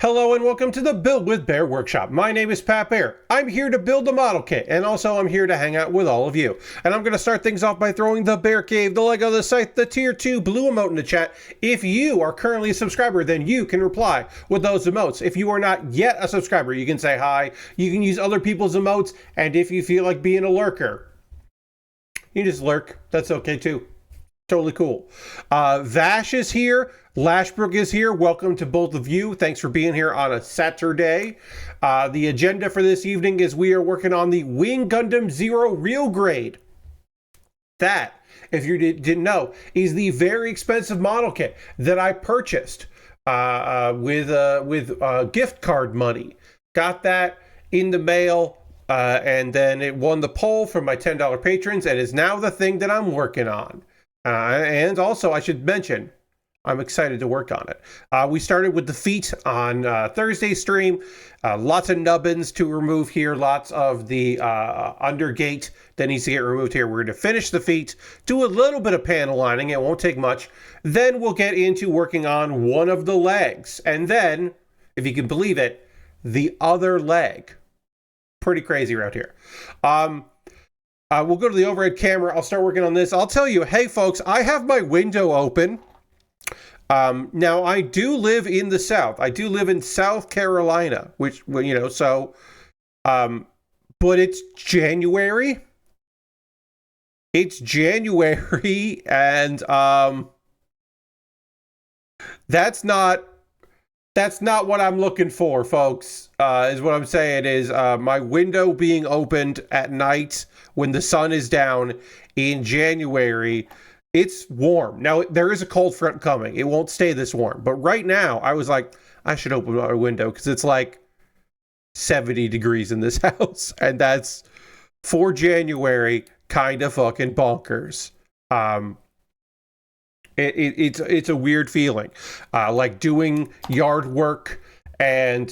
Hello and welcome to the Build with Bear Workshop. My name is Pat Bear. I'm here to build a model kit, and also I'm here to hang out with all of you. And I'm going to start things off by throwing the Bear Cave, the Lego, the Scythe, the Tier 2 blue emote in the chat. If you are currently a subscriber, then you can reply with those emotes. If you are not yet a subscriber, you can say hi, you can use other people's emotes, and if you feel like being a lurker, you just lurk. That's okay too. Totally cool. Vash is here. Lashbrook is here. Welcome to both of you. Thanks for being here on a Saturday. The agenda for this evening is we are working on the Wing Gundam Zero Real Grade. That, if you didn't know, is the very expensive model kit that I purchased with gift card money. Got that in the mail, and then it won the poll from my $10 patrons and is now the thing that I'm working on. And also, I should mention, I'm excited to work on it. We started with the feet on Thursday's stream. Lots of nubbins to remove here. Lots of the undergate that needs to get removed here. We're going to finish the feet, do a little bit of panel lining. It won't take much. Then we'll get into working on one of the legs. And then, if you can believe it, the other leg. Pretty crazy around here. We'll go to the overhead camera. I'll start working on this. I'll tell you, hey folks, I have my window open. Now I do live in the South. I do live in South Carolina, which, you know, so, but it's January. It's January, and, that's not what I'm looking for, folks, is what I'm saying is, my window being opened at night when the sun is down in January. It's warm. Now, there is a cold front coming. It won't stay this warm. But right now, I was like, I should open my window because it's like 70 degrees in this house. And that's, for January, kind of fucking bonkers. It's a weird feeling. Like doing yard work and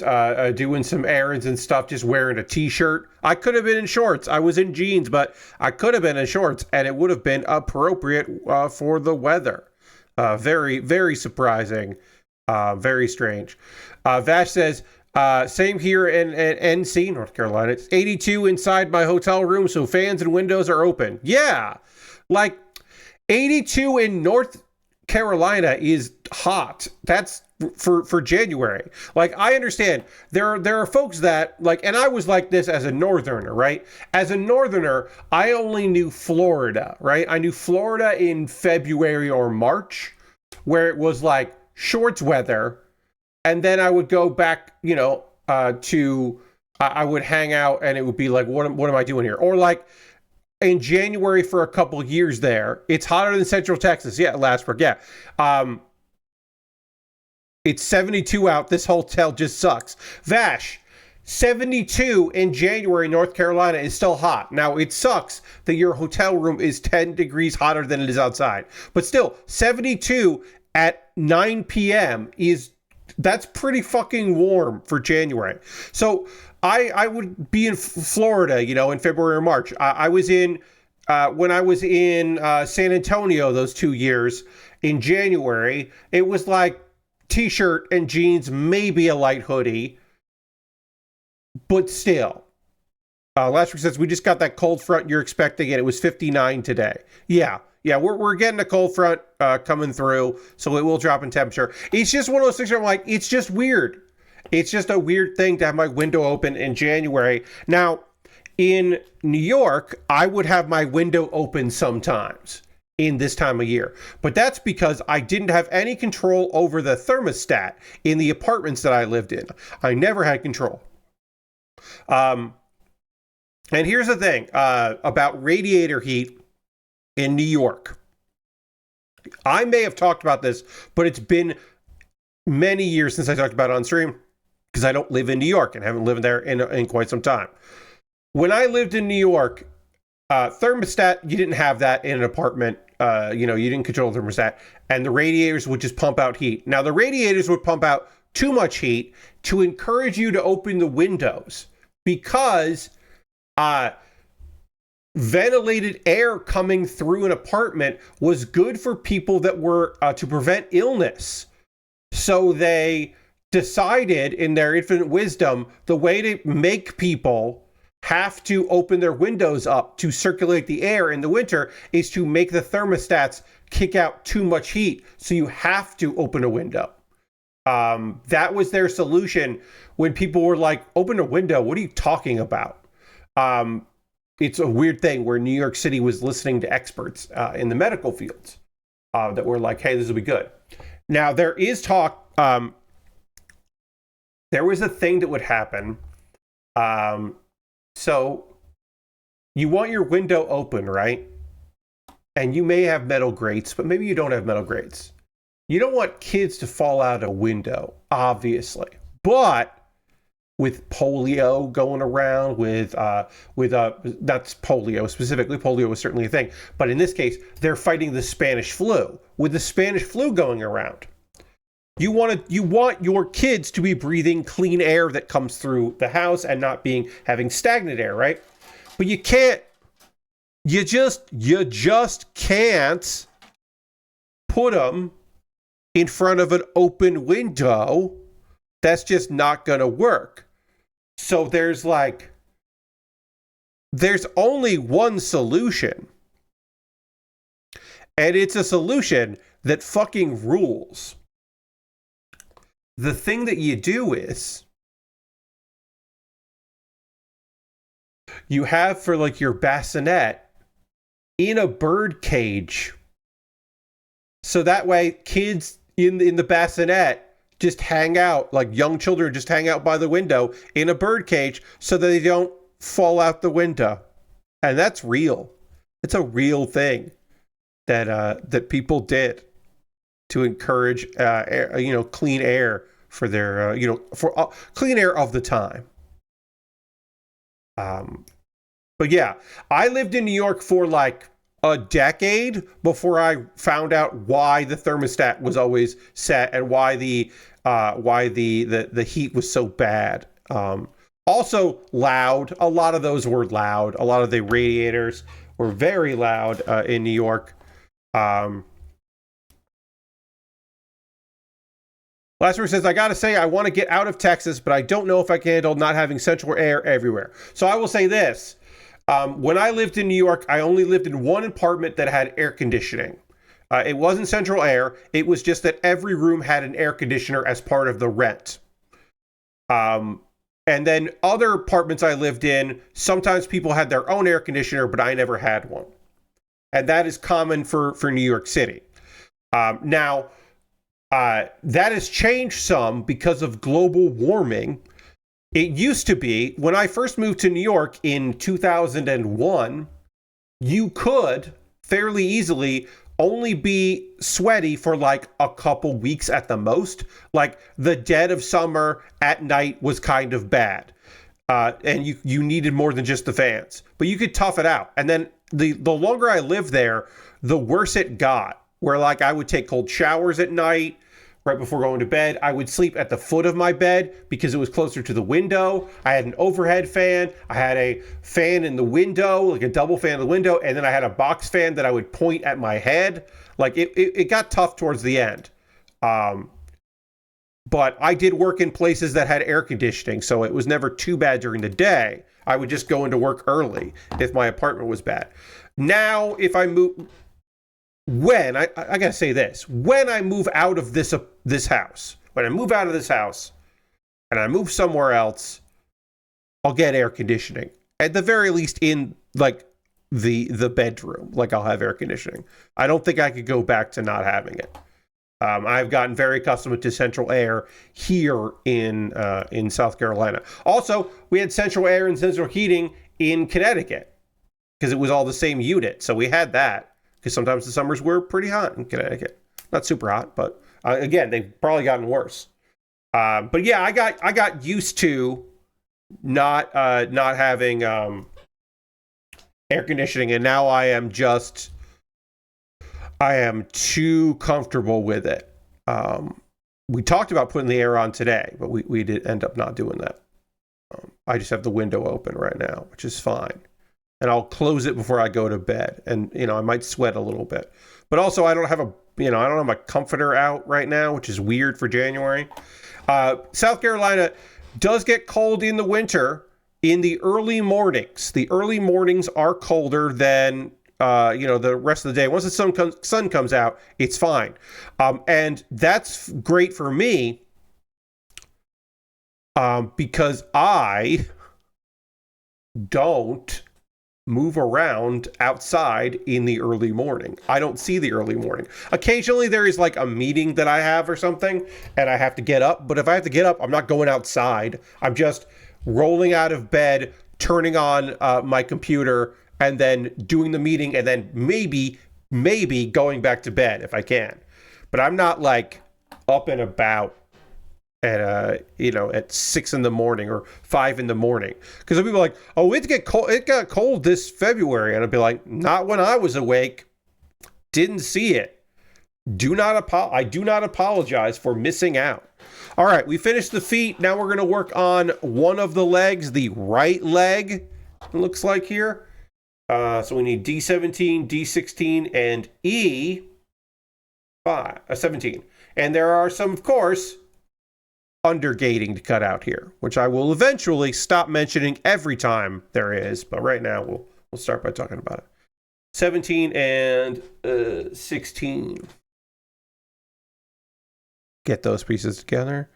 doing some errands and stuff, just wearing a t-shirt. I could have been in shorts. I was in jeans, but I could have been in shorts, and it would have been appropriate for the weather. Very, very surprising. Very strange. Vash says, same here in NC, North Carolina. It's 82 inside my hotel room, so fans and windows are open. Yeah, like 82 in North Carolina is hot. That's for January. Like, I understand there are folks that like, and I was like this as a northerner, right? As a northerner, I only knew Florida, right? I knew Florida in February or March, where it was like shorts weather, and then I would go back, you know, I would hang out, and it would be like, what am I doing here? Or like, in January for a couple years there, it's hotter than Central Texas. Yeah, Lashbrook, yeah. It's 72 out. This hotel just sucks. Vash, 72 in January, North Carolina is still hot. Now, it sucks that your hotel room is 10 degrees hotter than it is outside. But still, 72 at 9 p.m. that's pretty fucking warm for January. So I would be in Florida, you know, in February or March. I was in, when I was in San Antonio those 2 years, in January, it was like t-shirt and jeans, maybe a light hoodie, but still. Lashbrook says, we just got that cold front you're expecting, and it was 59 today. Yeah, we're getting a cold front coming through, so it will drop in temperature. It's just one of those things where I'm like, it's just weird. It's just a weird thing to have my window open in January. Now, in New York, I would have my window open sometimes in this time of year. But that's because I didn't have any control over the thermostat in the apartments that I lived in. I never had control. And here's the thing about radiator heat in New York. I may have talked about this, but it's been many years since I talked about it on stream, because I don't live in New York and haven't lived there in quite some time. When I lived in New York, thermostat, you didn't have that in an apartment. You know, you didn't control the thermostat, and the radiators would just pump out heat. Now, the radiators would pump out too much heat to encourage you to open the windows, because ventilated air coming through an apartment was good for people that were to prevent illness. So they decided in their infinite wisdom the way to make people have to open their windows up to circulate the air in the winter is to make the thermostats kick out too much heat. So you have to open a window. That was their solution when people were like, open a window. What are you talking about? It's a weird thing where New York City was listening to experts in the medical fields that were like, hey, this will be good. Now, there is talk. There was a thing that would happen. So you want your window open, right? And you may have metal grates, but maybe you don't have metal grates. You don't want kids to fall out a window, obviously. But with polio going around, with not polio specifically, polio was certainly a thing, but in this case, they're fighting the Spanish flu. With the Spanish flu going around, you want your kids to be breathing clean air that comes through the house and not having stagnant air, right? But you can't. You just can't put them in front of an open window. That's just not going to work. So there's only one solution. And it's a solution that fucking rules. The thing that you do is you have for like your bassinet in a bird cage. So that way kids in the bassinet just hang out, like young children just hang out by the window in a bird cage so that they don't fall out the window. And that's real. It's a real thing that people did to encourage clean air for their clean air of the time. But yeah, I lived in New York for like a decade before I found out why the thermostat was always set and why the heat was so bad. Also loud. A lot of those were loud. A lot of the radiators were very loud in New York. Last one says, I gotta say, I want to get out of Texas, but I don't know if I can handle not having central air everywhere. So I will say this. When I lived in New York, I only lived in one apartment that had air conditioning. It wasn't central air. It was just that every room had an air conditioner as part of the rent. And then other apartments I lived in, sometimes people had their own air conditioner, but I never had one. And that is common for New York City. Now, that has changed some because of global warming. It used to be, when I first moved to New York in 2001, you could fairly easily only be sweaty for like a couple weeks at the most. Like the dead of summer at night was kind of bad. And you needed more than just the fans. But you could tough it out. And then the longer I lived there, the worse it got. Where like I would take cold showers at night. Right before going to bed, I would sleep at the foot of my bed because it was closer to the window. I had an overhead fan. I had a fan in the window, like a double fan in the window. And then I had a box fan that I would point at my head. Like it got tough towards the end. But I did work in places that had air conditioning. So it was never too bad during the day. I would just go into work early if my apartment was bad. Now, if I move... When I gotta say this, when I move out of this house, when I move out of this house and I move somewhere else, I'll get air conditioning. At the very least in like the bedroom, like I'll have air conditioning. I don't think I could go back to not having it. I've gotten very accustomed to central air here in South Carolina. Also, we had central air and central heating in Connecticut because it was all the same unit. So we had that. Because sometimes the summers were pretty hot in Connecticut. Not super hot, but again, they've probably gotten worse. But yeah, I got used to not having air conditioning, and now I am too comfortable with it. We talked about putting the air on today, but we did end up not doing that. I just have the window open right now, which is fine. And I'll close it before I go to bed. And, I might sweat a little bit. But also, I don't have I don't have my comforter out right now, which is weird for January. South Carolina does get cold in the winter in the early mornings. The early mornings are colder than the rest of the day. Once the sun comes out, it's fine. And that's great for me because I don't move around outside in the early morning. I don't see the early morning. Occasionally there is like a meeting that I have or something and I have to get up. But if I have to get up, I'm not going outside. I'm just rolling out of bed, turning on my computer, and then doing the meeting, and then maybe going back to bed if I can. But I'm not like up and about at 6 in the morning or 5 in the morning. Because people are like, oh, it got cold this February. And I'd be like, not when I was awake. Didn't see it. I do not apologize for missing out. All right, we finished the feet. Now we're going to work on one of the legs, the right leg, it looks like here. So we need D17, D16, and E17. And there are some, of course, undergating to cut out here, which I will eventually stop mentioning every time there is, but right now we'll start by talking about it. 17 and 16. Get those pieces together.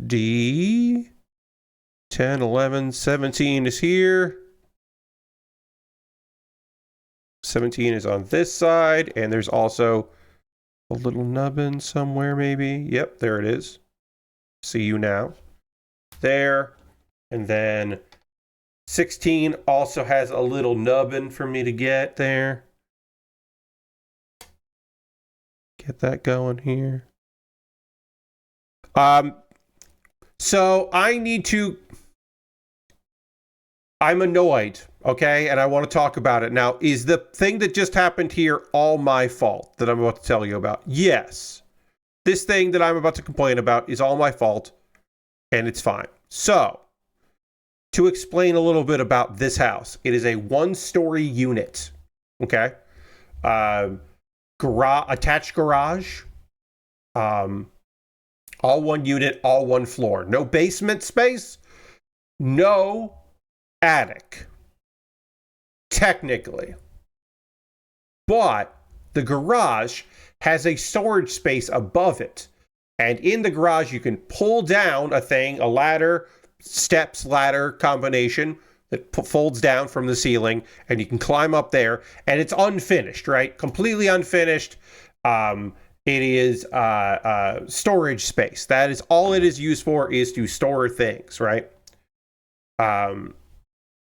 D 10, 11, 17 is here. 17 is on this side, and there's also a little nubbin somewhere, maybe. Yep, there it is. See you now. There. And then 16 also has a little nubbin for me to get there. Get that going here. So I'm annoyed, okay? And I want to talk about it. Now, is the thing that just happened here all my fault that I'm about to tell you about? Yes. This thing that I'm about to complain about is all my fault, and it's fine. So, to explain a little bit about this house, it is a one-story unit, okay? Attached garage, all one unit, all one floor. No basement space, no attic, technically. But the garage has a storage space above it. And in the garage, you can pull down a ladder, steps ladder combination that folds down from the ceiling, and you can climb up there. And it's unfinished, right? Completely unfinished. It is storage space. That is all it is used for, is to store things, right?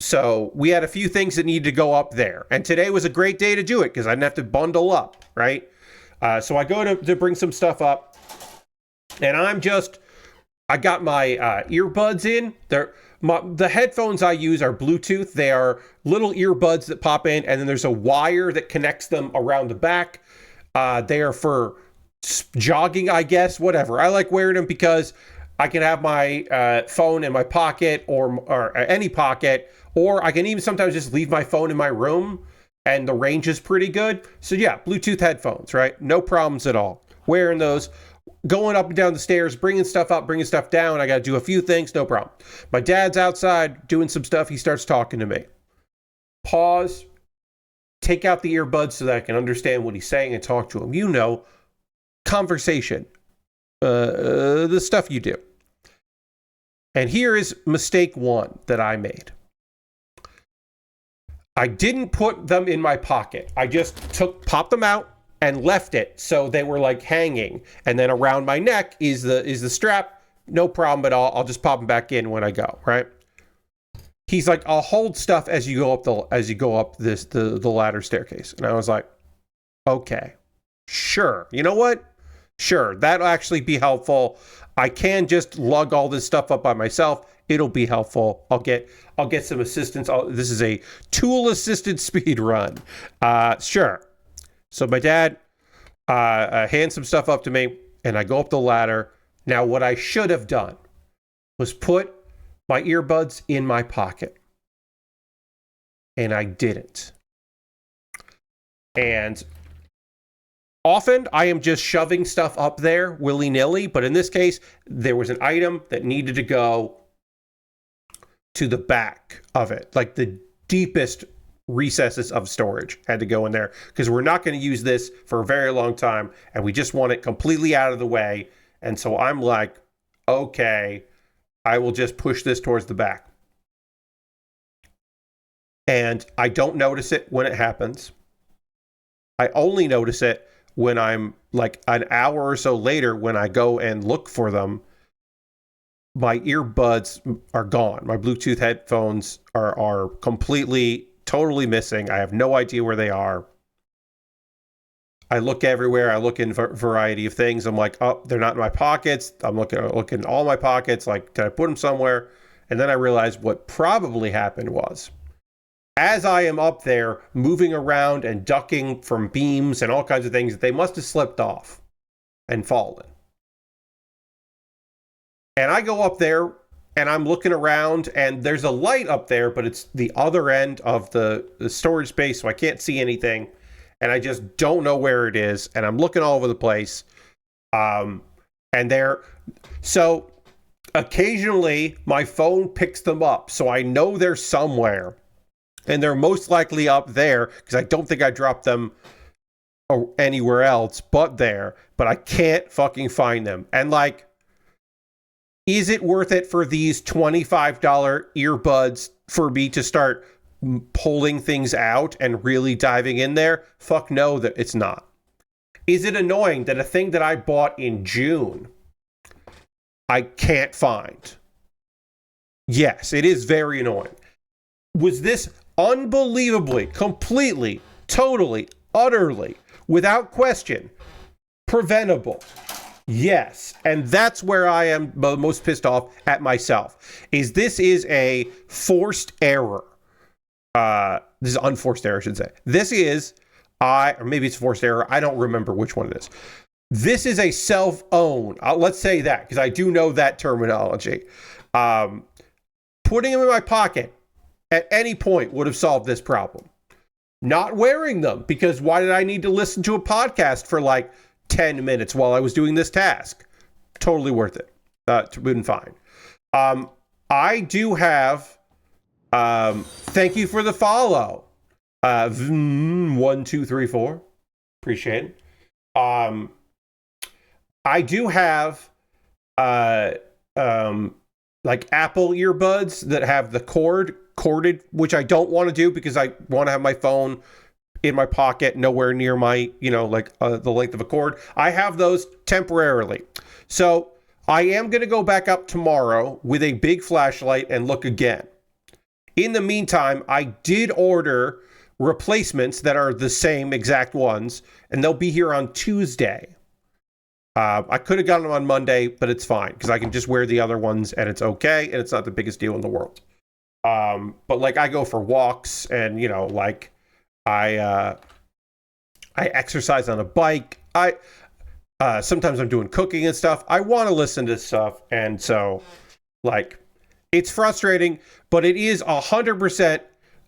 So we had a few things that needed to go up there. And today was a great day to do it because I didn't have to bundle up, right? So I go to bring some stuff up. And I got my earbuds in. The headphones I use are Bluetooth. They are little earbuds that pop in, and then there's a wire that connects them around the back. They are for jogging, I guess, whatever. I like wearing them because I can have my phone in my pocket or any pocket, or I can even sometimes just leave my phone in my room, and the range is pretty good. So yeah, Bluetooth headphones, right? No problems at all. Wearing those, going up and down the stairs, bringing stuff up, bringing stuff down. I got to do a few things, no problem. My dad's outside doing some stuff. He starts talking to me. Pause. Take out the earbuds so that I can understand what he's saying and talk to him. Conversation. The stuff you do. And here is mistake one that I made. I didn't put them in my pocket. I just popped them out and left it so they were like hanging. And then around my neck is the strap. No problem at all. I'll just pop them back in when I go, right? He's like, I'll hold stuff as you go up the ladder staircase. And I was like, okay, sure. You know what? Sure, that'll actually be helpful. I can just lug all this stuff up by myself. It'll be helpful. I'll get some assistance. This is a tool-assisted speed run. Sure. So my dad hands some stuff up to me, and I go up the ladder. Now, what I should have done was put my earbuds in my pocket. And I didn't. And often I am just shoving stuff up there willy-nilly, but in this case, there was an item that needed to go to the back of it, like the deepest recesses of storage had to go in there, because we're not going to use this for a very long time, and we just want it completely out of the way. And so I'm like, okay, I will just push this towards the back. And I don't notice it when it happens. I only notice it when I'm like an hour or so later, when I go and look for them. My earbuds are gone. My Bluetooth headphones are completely, totally missing. I have no idea where they are. I look everywhere. I look in a variety of things. I'm like, oh, they're not in my pockets. I'm looking in all my pockets. Like, did I put them somewhere? And then I realized what probably happened was, as I am up there moving around and ducking from beams and all kinds of things, they must have slipped off and fallen. And I go up there and I'm looking around, and there's a light up there, but it's the other end of the storage space, so I can't see anything. And I just don't know where it is. And I'm looking all over the place. So occasionally my phone picks them up, so I know they're somewhere. And they're most likely up there, because I don't think I dropped them anywhere else but there. But I can't fucking find them. And like, is it worth it for these $25 earbuds for me to start pulling things out and really diving in there? Fuck no, that it's not. Is it annoying that a thing that I bought in June I can't find? Yes, it is very annoying. Was this unbelievably, completely, totally, utterly, without question, preventable? Yes, and that's where I am the most pissed off at myself. This is a forced error. This is unforced error, I should say. Or maybe it's forced error. I don't remember which one it is. This is a self-own. Let's say that, because I do know that terminology. Putting them in my pocket at any point would have solved this problem. Not wearing them, because why did I need to listen to a podcast for like 10 minutes while I was doing this task? Totally worth it. Been fine. I do have, thank you for the follow. 1, 2, 3, 4. Appreciate it. I do have, like Apple earbuds that have the corded, which I don't want to do because I want to have my phone in my pocket, nowhere near my, the length of a cord. I have those temporarily. So I am going to go back up tomorrow with a big flashlight and look again. In the meantime, I did order replacements that are the same exact ones, and they'll be here on Tuesday. I could have gotten them on Monday, but it's fine because I can just wear the other ones and it's okay, and it's not the biggest deal in the world. But like, I go for walks, and I exercise on a bike. Sometimes I'm doing cooking and stuff. I want to listen to stuff, and so like, it's frustrating, but it is 100%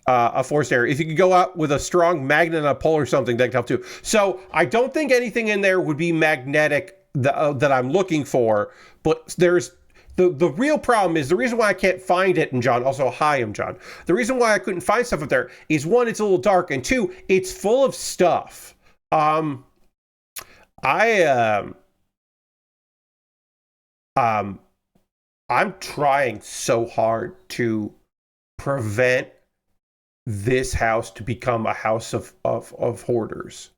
a forced error. If you could go out with a strong magnet and a pole or something, that can help too. So I don't think anything in there would be magnetic that I'm looking for, but there's the real problem is the reason why I can't find it. And John, also, hi, I'm John. The reason why I couldn't find stuff up there is, one, it's a little dark, and two, it's full of stuff. I'm trying so hard to prevent this house to become a house of hoarders.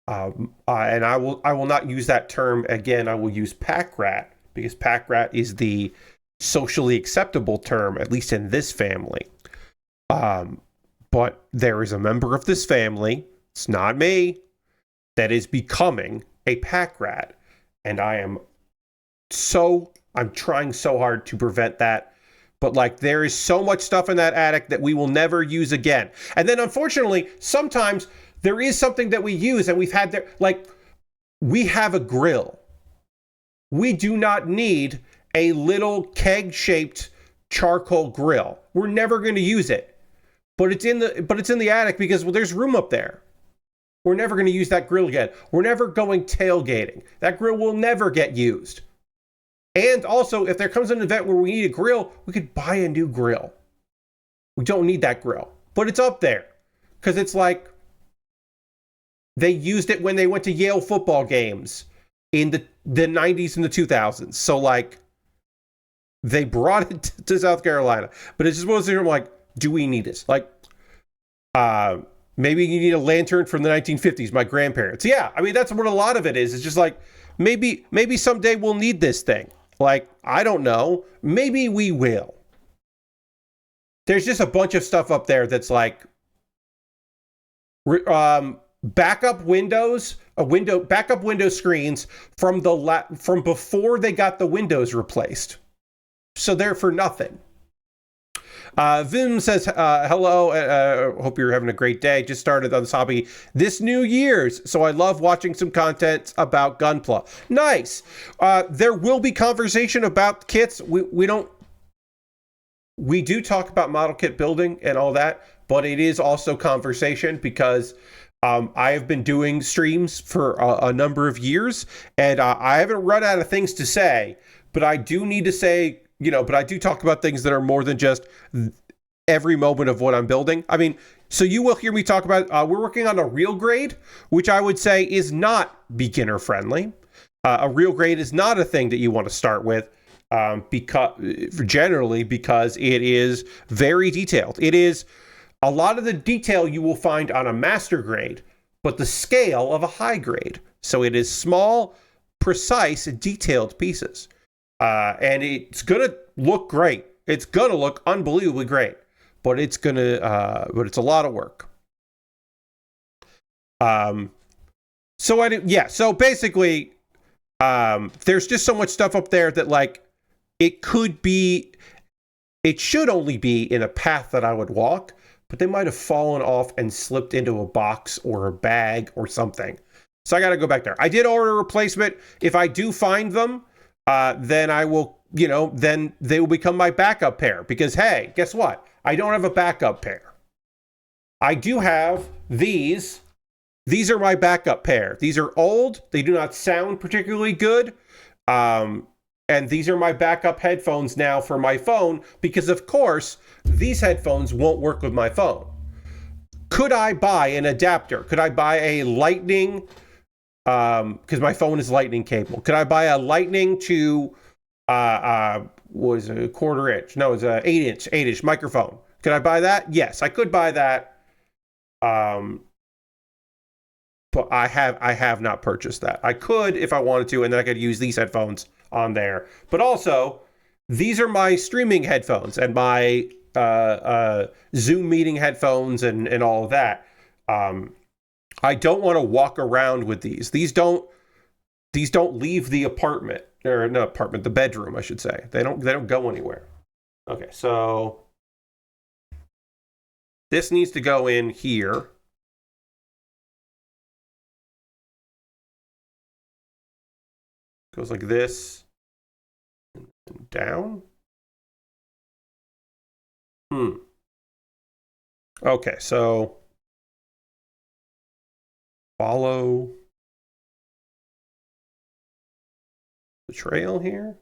And I will not use that term again. I will use pack rat, because pack rat is the socially acceptable term, at least in this family. But there is a member of this family, it's not me, that is becoming a pack rat. And I'm trying so hard to prevent that. But like, there is so much stuff in that attic that we will never use again. And then unfortunately, sometimes there is something that we use and we've had there, like, we have a grill. We do not need a little keg-shaped charcoal grill. We're never going to use it. But it's in the attic because, well, there's room up there. We're never going to use that grill again. We're never going tailgating. That grill will never get used. And also, if there comes an event where we need a grill, we could buy a new grill. We don't need that grill, but it's up there because it's like they used it when they went to Yale football games in the 90s and the 2000s. So like they brought it to South Carolina, but it's just one of those things where I'm like, do we need this? Like, maybe you need a lantern from the 1950s, my grandparents. Yeah, I mean, that's what a lot of it is. It's just like, maybe someday we'll need this thing. Like, I don't know. Maybe we will. There's just a bunch of stuff up there that's like, backup window screens from before they got the windows replaced. So they're for nothing. Vim says, hello, hope you're having a great day. Just started on this hobby this New Year's, so I love watching some content about Gunpla. Nice. There will be conversation about kits. We do talk about model kit building and all that, but it is also conversation because I have been doing streams for a number of years, and I haven't run out of things to say, but I do need to say, but I do talk about things that are more than just every moment of what I'm building. I mean, so you will hear me talk about, we're working on a real grade, which I would say is not beginner friendly. A real grade is not a thing that you want to start with. Because it is very detailed. It is a lot of the detail you will find on a master grade, but the scale of a high grade. So it is small, precise, detailed pieces. And it's going to look great. It's going to look unbelievably great, but it's a lot of work. So basically, there's just so much stuff up there that like, it should only be in a path that I would walk, but they might have fallen off and slipped into a box or a bag or something. So I got to go back there. I did order a replacement. If I do find them, then I will, then they will become my backup pair because, hey, guess what? I don't have a backup pair. I do have these. These are my backup pair. These are old. They do not sound particularly good. And these are my backup headphones now for my phone because, of course, these headphones won't work with my phone. Could I buy an adapter? Could I buy a lightning, because my phone is lightning cable. Could I buy a lightning to, was a quarter inch? No, it's an 8-inch microphone. Could I buy that? Yes, I could buy that. But I have not purchased that. I could if I wanted to, and then I could use these headphones on there. But also, these are my streaming headphones and my Zoom meeting headphones and all of that. I don't want to walk around with these. These don't leave the apartment, or no apartment, the bedroom, I should say. They don't go anywhere. Okay, so this needs to go in here. Goes like this and down. Okay, so follow the trail here.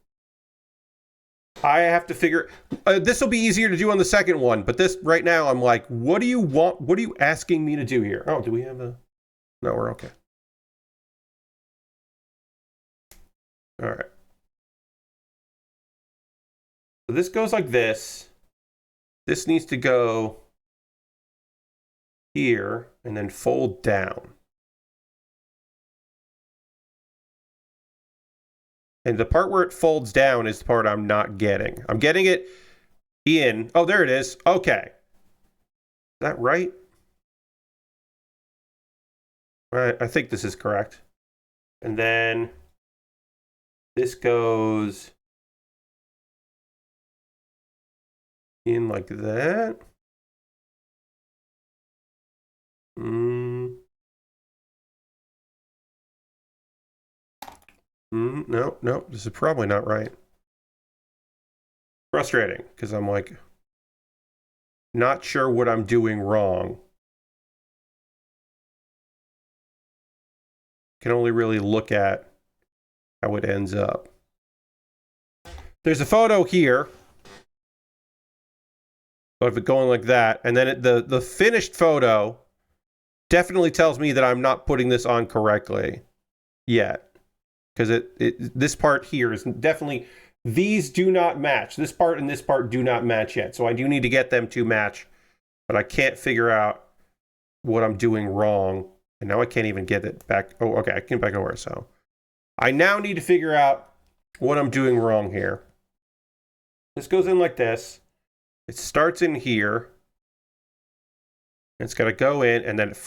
I have to figure, this will be easier to do on the second one, but this right now I'm like, what do you want? What are you asking me to do here? Oh, do we have a, no, we're okay. All right. So this goes like this. This needs to go here and then fold down. And the part where it folds down is the part I'm not getting. I'm getting it in. Oh, there it is. Okay. Is that right? I think this is correct. And then this goes in like that. No, this is probably not right. Frustrating, because I'm like, not sure what I'm doing wrong. can only really look at how it ends up. There's a photo here of it going like that, and then the finished photo definitely tells me that I'm not putting this on correctly yet, because this part here is definitely, these do not match. This part and this part do not match yet, so I do need to get them to match, but I can't figure out what I'm doing wrong, and now I can't even get it back. Oh, okay, I can get back over. So I now need to figure out what I'm doing wrong here. This goes in like this. It starts in here. It's got to go in, and then it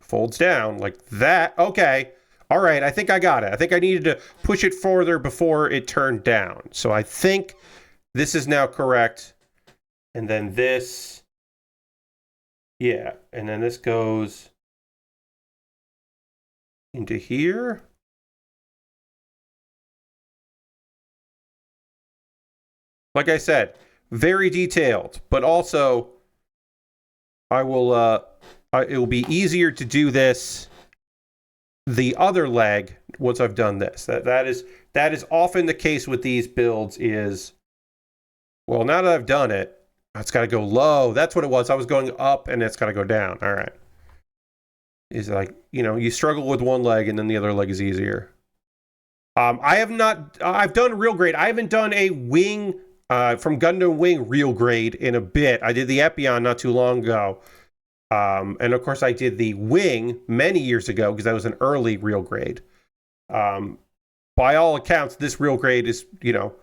folds down like that. Okay. All right, I think I got it. I think I needed to push it further before it turned down. So I think this is now correct. And then this, yeah, and then this goes into here. Like I said, very detailed, but also it will be easier to do this the other leg once I've done this. That is often the case with these builds is, well, now that I've done it, it's got to go low. That's what it was. I was going up and it's got to go down. All right. Is like, you know, you struggle with one leg and then the other leg is easier. I've done real grade. I haven't done a wing from Gundam Wing real grade in a bit. I did the Epion not too long ago. And of course I did the wing many years ago because that was an early real grade. By all accounts, this real grade is, you know,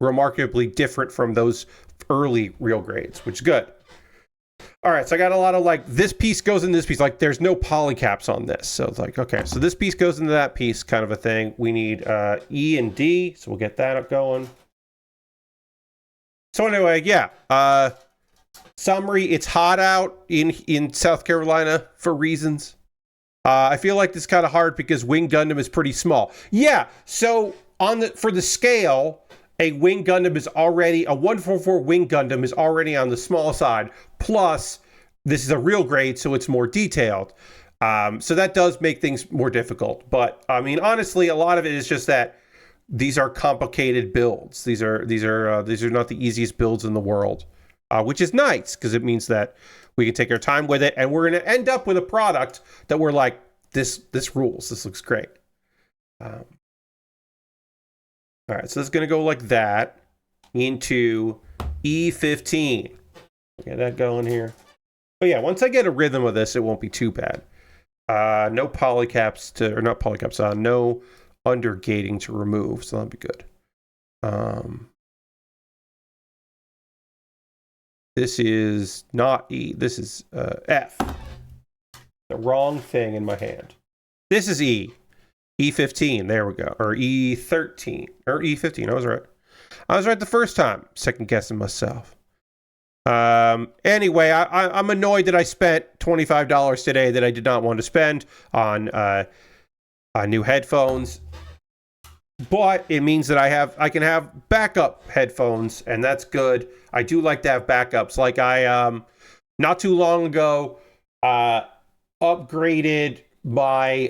remarkably different from those early real grades, which is good. All right, so I got a lot of like, this piece goes in this piece, like there's no polycaps on this. So it's like, okay, so this piece goes into that piece kind of a thing. We need E and D, so we'll get that up going. So anyway, yeah, summary, it's hot out in South Carolina for reasons. I feel like this is kind of hard because Wing Gundam is pretty small. Yeah, so for the scale, a Wing Gundam is already, a 144 Wing Gundam is already on the small side. Plus, this is a real grade, so it's more detailed. So that does make things more difficult. But I mean, honestly, a lot of it is just that these are complicated builds. These are not the easiest builds in the world, which is nice because it means that we can take our time with it, and we're going to end up with a product that we're like, this rules. This looks great. All right, so this is going to go like that into E15. Get that going here. But yeah, once I get a rhythm of this, it won't be too bad. No polycaps or not polycaps, no undergating to remove, so that'll be good. This is not E, this is F. The wrong thing in my hand. This is E. E15, there we go. Or E13, or E15, I was right. I was right the first time, second guessing myself. Anyway, I'm annoyed that I spent $25 today that I did not want to spend on new headphones. But it means that I can have backup headphones, and that's good. I do like to have backups. Like I, not too long ago, upgraded my,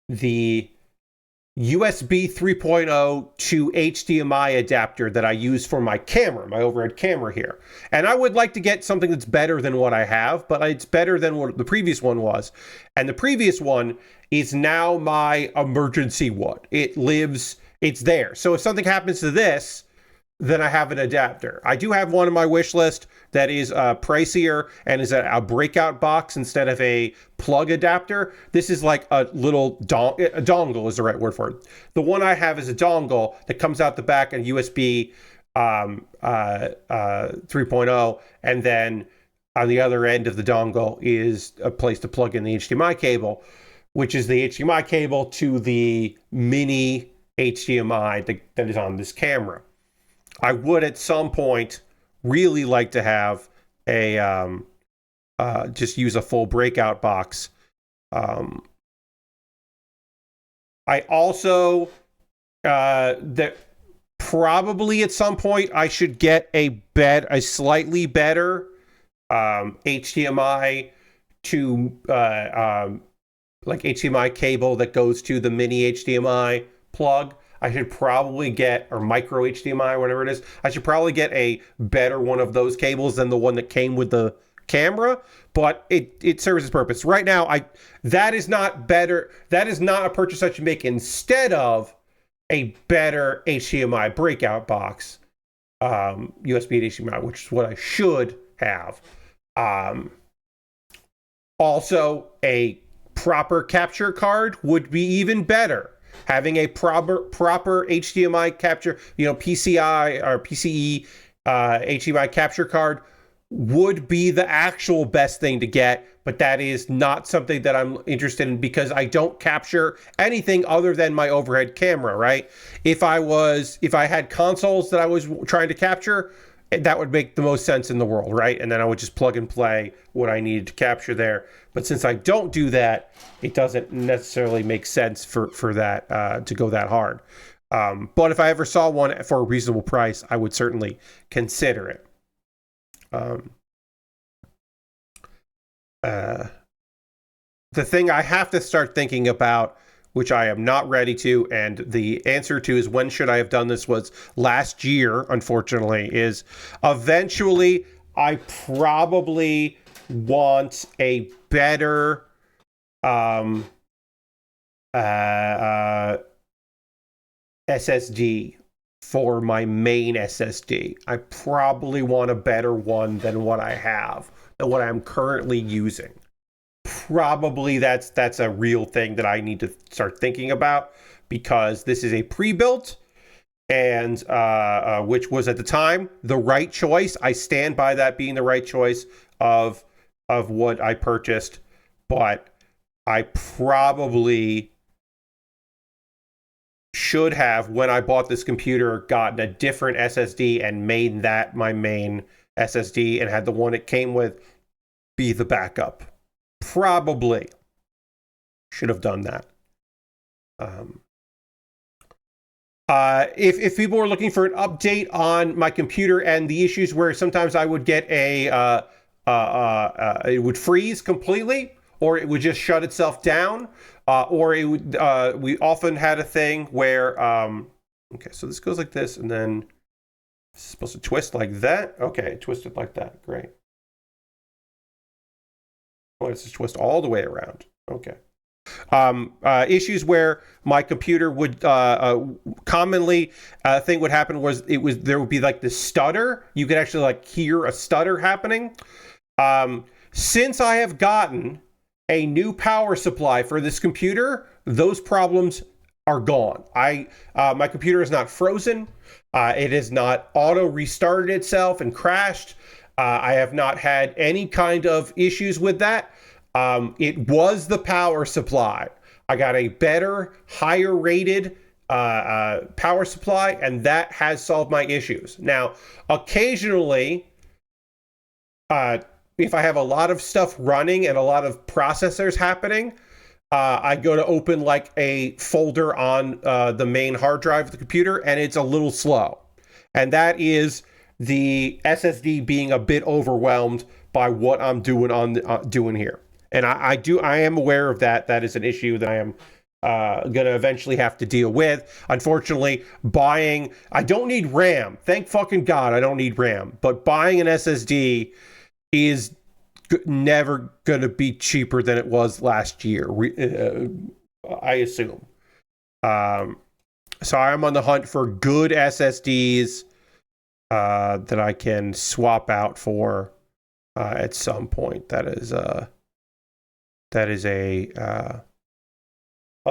the USB 3.0 to HDMI adapter that I use for my camera, my overhead camera here. And I would like to get something that's better than what I have, but it's better than what the previous one was. And the previous one is now my emergency one. It's there. So if something happens to this, then I have an adapter. I do have one on my wish list that is pricier and is a breakout box instead of a plug adapter. This is like a little a dongle is the right word for it. The one I have is a dongle that comes out the back and USB 3.0, and then on the other end of the dongle is a place to plug in the HDMI cable, which is the HDMI cable to the mini HDMI that is on this camera. I would at some point really like to have a just use a full breakout box. I also that probably at some point I should get a slightly better HDMI to like HDMI cable that goes to the mini HDMI plug. I should probably get, or micro HDMI, whatever it is. I should probably get a better one of those cables than the one that came with the camera, but it serves its purpose. Right now, that is not better. That is not a purchase I should make instead of a better HDMI breakout box, USB to HDMI, which is what I should have. Also, a proper capture card would be even better. Having a proper HDMI capture, PCI or PCE HDMI capture card would be the actual best thing to get, but that is not something that I'm interested in because I don't capture anything other than my overhead camera, right? If I had consoles that I was trying to capture, that would make the most sense in the world, right? And then I would just plug and play what I needed to capture there. But since I don't do that, it doesn't necessarily make sense for that to go that hard. But if I ever saw one for a reasonable price, I would certainly consider it. The thing I have to start thinking about, which I am not ready to, and the answer to is when should I have done this was last year, unfortunately, is eventually I probably want a better SSD for my main SSD. I probably want a better one than what I have, than what I'm currently using. Probably that's a real thing that I need to start thinking about, because this is a pre-built, and which was at the time the right choice. I stand by that being the right choice of what I purchased, but I probably should have, when I bought this computer, gotten a different SSD and made that my main SSD and had the one it came with be the backup. Probably should have done that. If people were looking for an update on my computer and the issues where sometimes I would get it would freeze completely, or it would just shut itself down, or it would. We often had a thing where, okay, so this goes like this, and then it's supposed to twist like that. Okay, it twisted like that. Great. Oh, let's just twist all the way around. Okay. Issues where my computer would commonly thing would happen was there would be like this stutter. You could actually like hear a stutter happening. Since I have gotten a new power supply for this computer, those problems are gone. My computer is not frozen. It has not auto restarted itself and crashed. I have not had any kind of issues with that. It was the power supply. I got a better, higher rated power supply, and that has solved my issues. Now, occasionally, if I have a lot of stuff running and a lot of processors happening, I go to open like a folder on the main hard drive of the computer, and it's a little slow. And that is the SSD being a bit overwhelmed by what I'm doing doing here. And I am aware of that. That is an issue that I am going to eventually have to deal with. Unfortunately, I don't need RAM. Thank fucking God I don't need RAM. But buying an SSD is never going to be cheaper than it was last year, I assume. So I'm on the hunt for good SSDs that I can swap out for at some point. That is a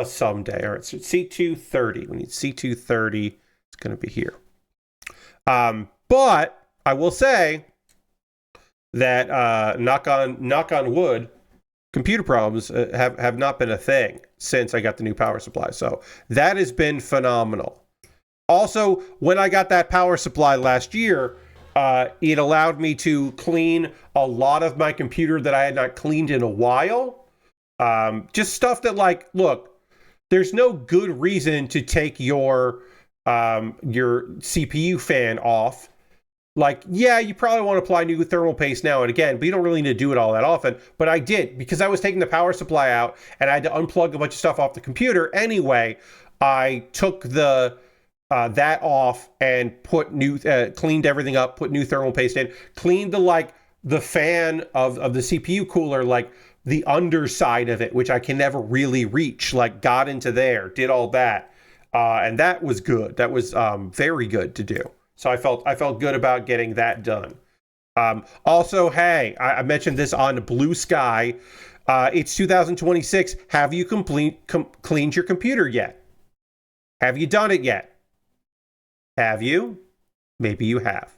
someday. All right, so C230. We need C230. It's going to be here. But I will say that knock on wood, computer problems have not been a thing since I got the new power supply. So that has been phenomenal. Also, when I got that power supply last year, it allowed me to clean a lot of my computer that I had not cleaned in a while. Just stuff that, like, look, there's no good reason to take your CPU fan off Like, yeah, you probably want to apply new thermal paste now and again, but you don't really need to do it all that often. But I did, because I was taking the power supply out and I had to unplug a bunch of stuff off the computer anyway. I took the that off and put new cleaned everything up, put new thermal paste in, cleaned the fan of the CPU cooler, like the underside of it, which I can never really reach, like got into there, did all that. And that was good. That was very good to do. So I felt good about getting that done. Also, hey, I mentioned this on Blue Sky. It's 2026. Have you cleaned your computer yet? Have you done it yet? Have you? Maybe you have.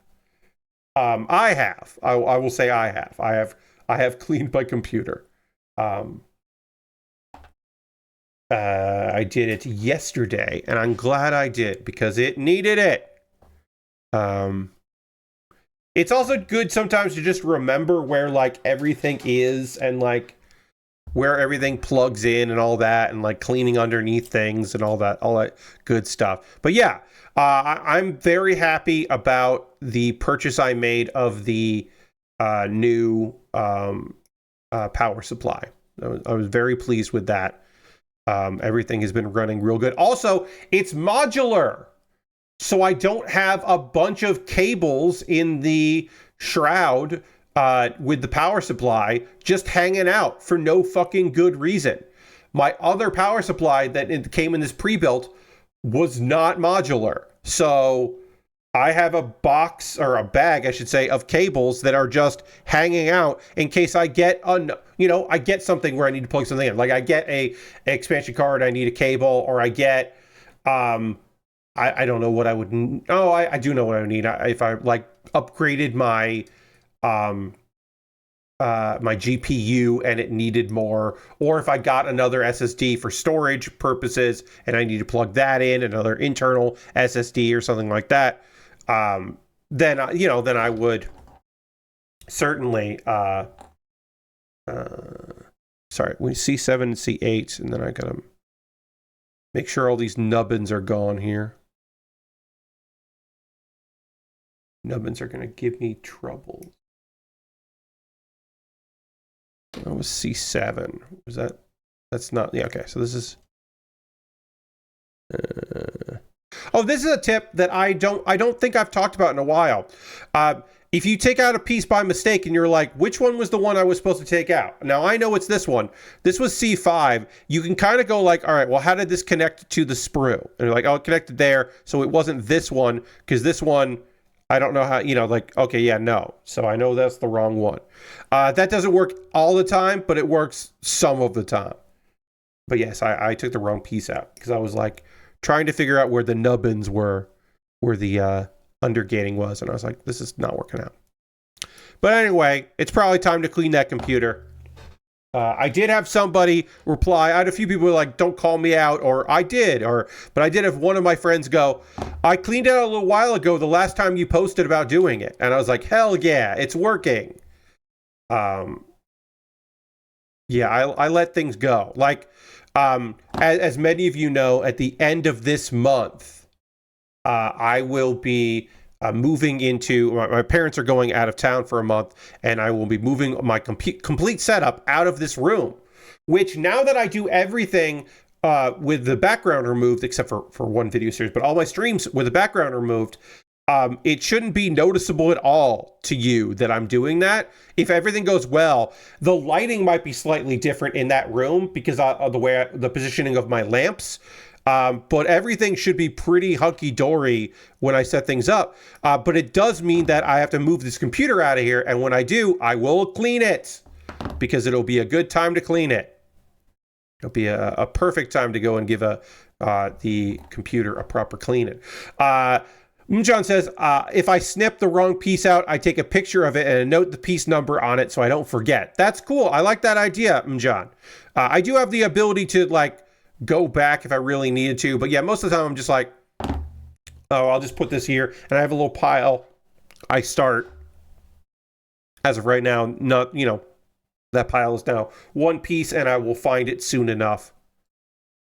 I have. I will say I have. I have cleaned my computer. I did it yesterday, and I'm glad I did because it needed it. It's also good sometimes to just remember where like everything is and like where everything plugs in and all that, and like cleaning underneath things and all that good stuff. But yeah, I'm very happy about the purchase I made of the new power supply. I was very pleased with that. Everything has been running real good. Also, it's modular. So I don't have a bunch of cables in the shroud with the power supply just hanging out for no fucking good reason. My other power supply that came in this pre-built was not modular. So I have a box, or a bag, I should say, of cables that are just hanging out in case I get I get something where I need to plug something in. Like I get a expansion card, I need a cable, or I get I don't know what I would. Oh, I do know what I would need. If I like upgraded my my GPU and it needed more, or if I got another SSD for storage purposes and I need to plug that in, another internal SSD or something like that, then I would certainly. Sorry, we C7 and C8, and then I gotta make sure all these nubbins are gone here. Nubbins are gonna give me trouble. That was C7. Was that? That's not. Yeah. Okay. So this is. Oh, this is a tip that I don't think I've talked about in a while. If you take out a piece by mistake and you're like, which one was the one I was supposed to take out? Now I know it's this one. This was C5. You can kind of go like, all right, well, how did this connect to the sprue? And you're like, oh, it connected there. So it wasn't this one, because this one, I don't know how, like, okay, yeah, no. So I know that's the wrong one. That doesn't work all the time, but it works some of the time. But yes, I took the wrong piece out because I was like trying to figure out where the nubbins were, where the undergating was, and I was like, this is not working out. But anyway, it's probably time to clean that computer. I did have somebody reply. I had a few people who were like, don't call me out, or I did, but I did have one of my friends go, I cleaned it out a little while ago, the last time you posted about doing it. And I was like, hell yeah, it's working. Yeah, I let things go. Like, as many of you know, at the end of this month, I will be moving into, my parents are going out of town for a month, and I will be moving my complete setup out of this room, which now that I do everything with the background removed, except for one video series, but all my streams with the background removed, it shouldn't be noticeable at all to you that I'm doing that. If everything goes well, the lighting might be slightly different in that room because of the positioning of my lamps. But everything should be pretty hunky-dory when I set things up. But it does mean that I have to move this computer out of here. And when I do, I will clean it because it'll be a good time to clean it. It'll be a perfect time to go and give the computer a proper cleaning. John says, if I snip the wrong piece out, I take a picture of it and note the piece number on it so I don't forget. That's cool. I like that idea, John. I do have the ability to, like, go back if I really needed to, but yeah, most of the time I'm just like, oh, I'll just put this here, and I have a little pile I start. As of right now, not, that pile is now one piece, and I will find it soon enough.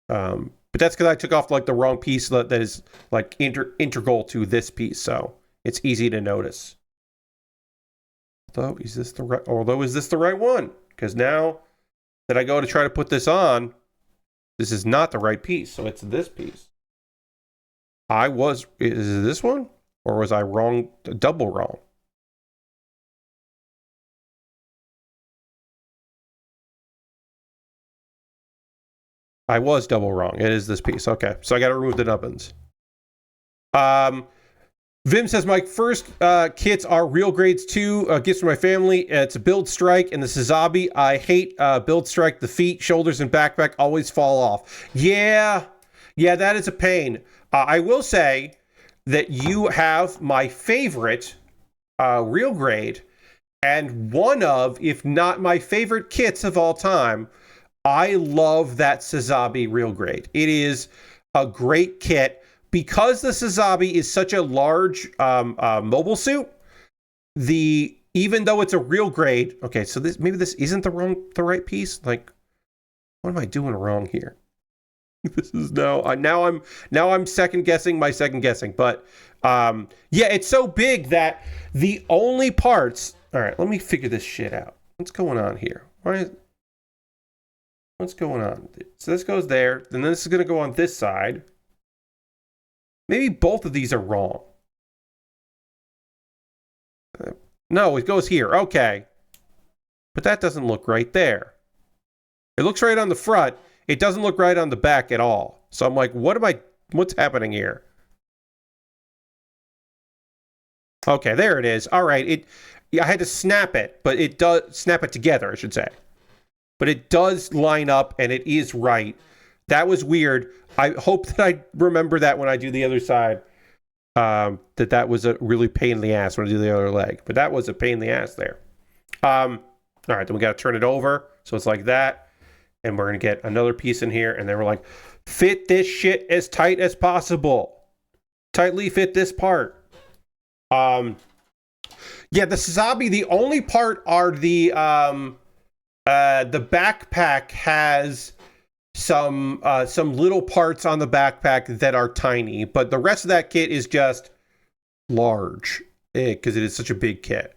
But that's because I took off like the wrong piece that is like integral to this piece, so It's easy to notice. Although, is this the right one? Because now that I go to try to put this on, this is not the right piece. So it's this piece. Is it this one? Or was I wrong, double wrong? I was double wrong. It is this piece. Okay, so I got to remove the nubbins. Vim says, my first kits are Real Grades 2 gifts from my family. It's a Build Strike and the Sazabi. I hate Build Strike. The feet, shoulders, and backpack always fall off. Yeah, that is a pain. I will say that you have my favorite Real Grade and one of, if not my favorite kits of all time. I love that Sazabi Real Grade. It is a great kit. Because the Sazabi is such a large mobile suit, even though it's a Real Grade, okay, so maybe this isn't the right piece. Like, what am I doing wrong here? This is now I'm second guessing my second guessing. But yeah, it's so big that the only parts. All right, let me figure this shit out. What's going on here? What's going on? So this goes there, and then this is going to go on this side. Maybe both of these are wrong. No, it goes here. Okay. But that doesn't look right there. It looks right on the front. It doesn't look right on the back at all. So I'm like, what's happening here? Okay, there it is. All right. I had to snap it, but it does snap it together, I should say. But it does line up and it is right. That was weird. I hope that I remember that when I do the other side. That was a really pain in the ass when I do the other leg. But that was a pain in the ass there. All right, then we got to turn it over. So it's like that. And we're going to get another piece in here. And then we're like, fit this shit as tight as possible. Tightly fit this part. Yeah, the Sazabi, the only part are the backpack has some little parts on the backpack that are tiny, but the rest of that kit is just large because it is such a big kit.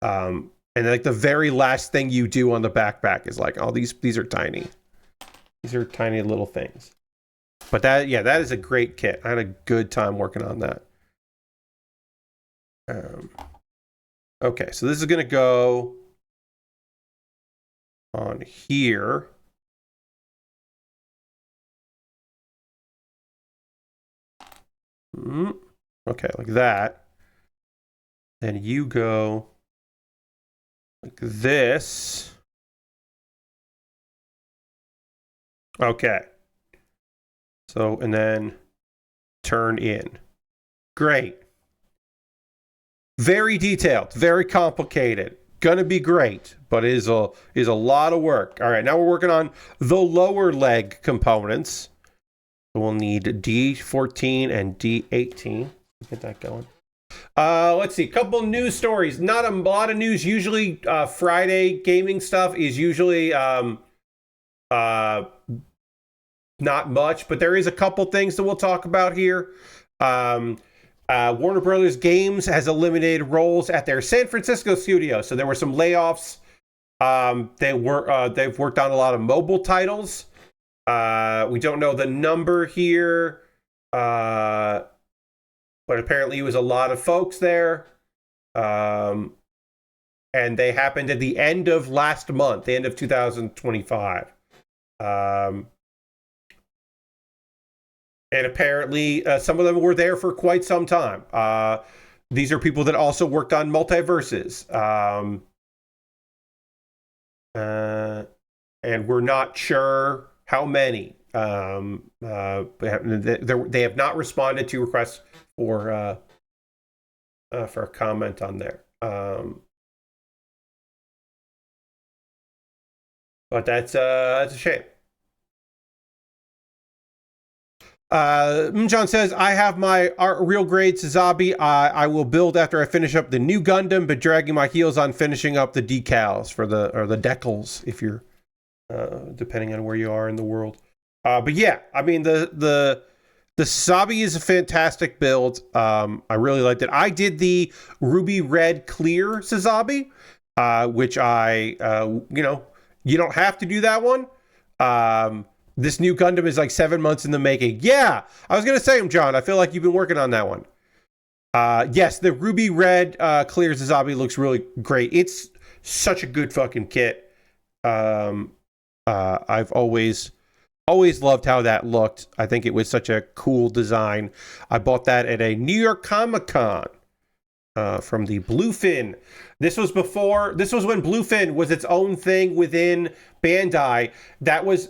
And like the very last thing you do on the backpack is like, oh, these are tiny. These are tiny little things. But that is a great kit. I had a good time working on that. Okay, so this is going to go on here. Okay, like that. Then you go like this. Okay. So, and then turn in. Great. Very detailed, very complicated. Gonna be great, but it is a lot of work. All right, now we're working on the lower leg components. We'll need D14 and D18. Get that going. Let's see, a couple news stories. Not a lot of news. Usually Friday gaming stuff is usually not much, but there is a couple things that we'll talk about here. Warner Brothers Games has eliminated roles at their San Francisco studio. So there were some layoffs. They've worked on a lot of mobile titles. We don't know the number here, but apparently it was a lot of folks there. And they happened at the end of last month, the end of 2025. And apparently some of them were there for quite some time. These are people that also worked on multiverses. And we're not sure how many. They have not responded to requests for a comment on there. But that's a shame. John says, I have my real grade Sazabi. I will build after I finish up the new Gundam, but dragging my heels on finishing up the decals for the decals, if you're depending on where you are in the world. But yeah, I mean the The Sazabi is a fantastic build. I really liked it. I did the Ruby Red Clear Sazabi, which I, you don't have to do that one. This new Gundam is like 7 months in the making. Yeah, I was going to say, John, I feel like you've been working on that one. Yes, the Ruby Red Clear Sazabi looks really great. It's such a good fucking kit. I've always loved how that looked. I think it was such a cool design. I bought that at a New York Comic Con from the Bluefin. This was when Bluefin was its own thing within Bandai. That was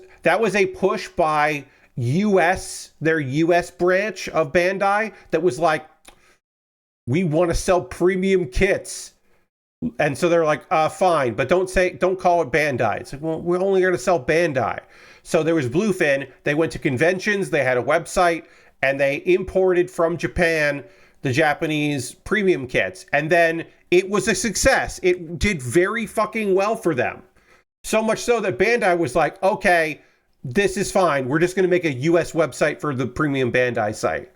a push by their US branch of Bandai that was like, we want to sell premium kits. And so they're like, fine, but don't call it Bandai. It's like, well, we're only going to sell Bandai. So there was Bluefin. They went to conventions. They had a website, and they imported from Japan the Japanese premium kits. And then it was a success. It did very fucking well for them. So much so that Bandai was like, okay, this is fine. We're just going to make a US website for the premium Bandai site.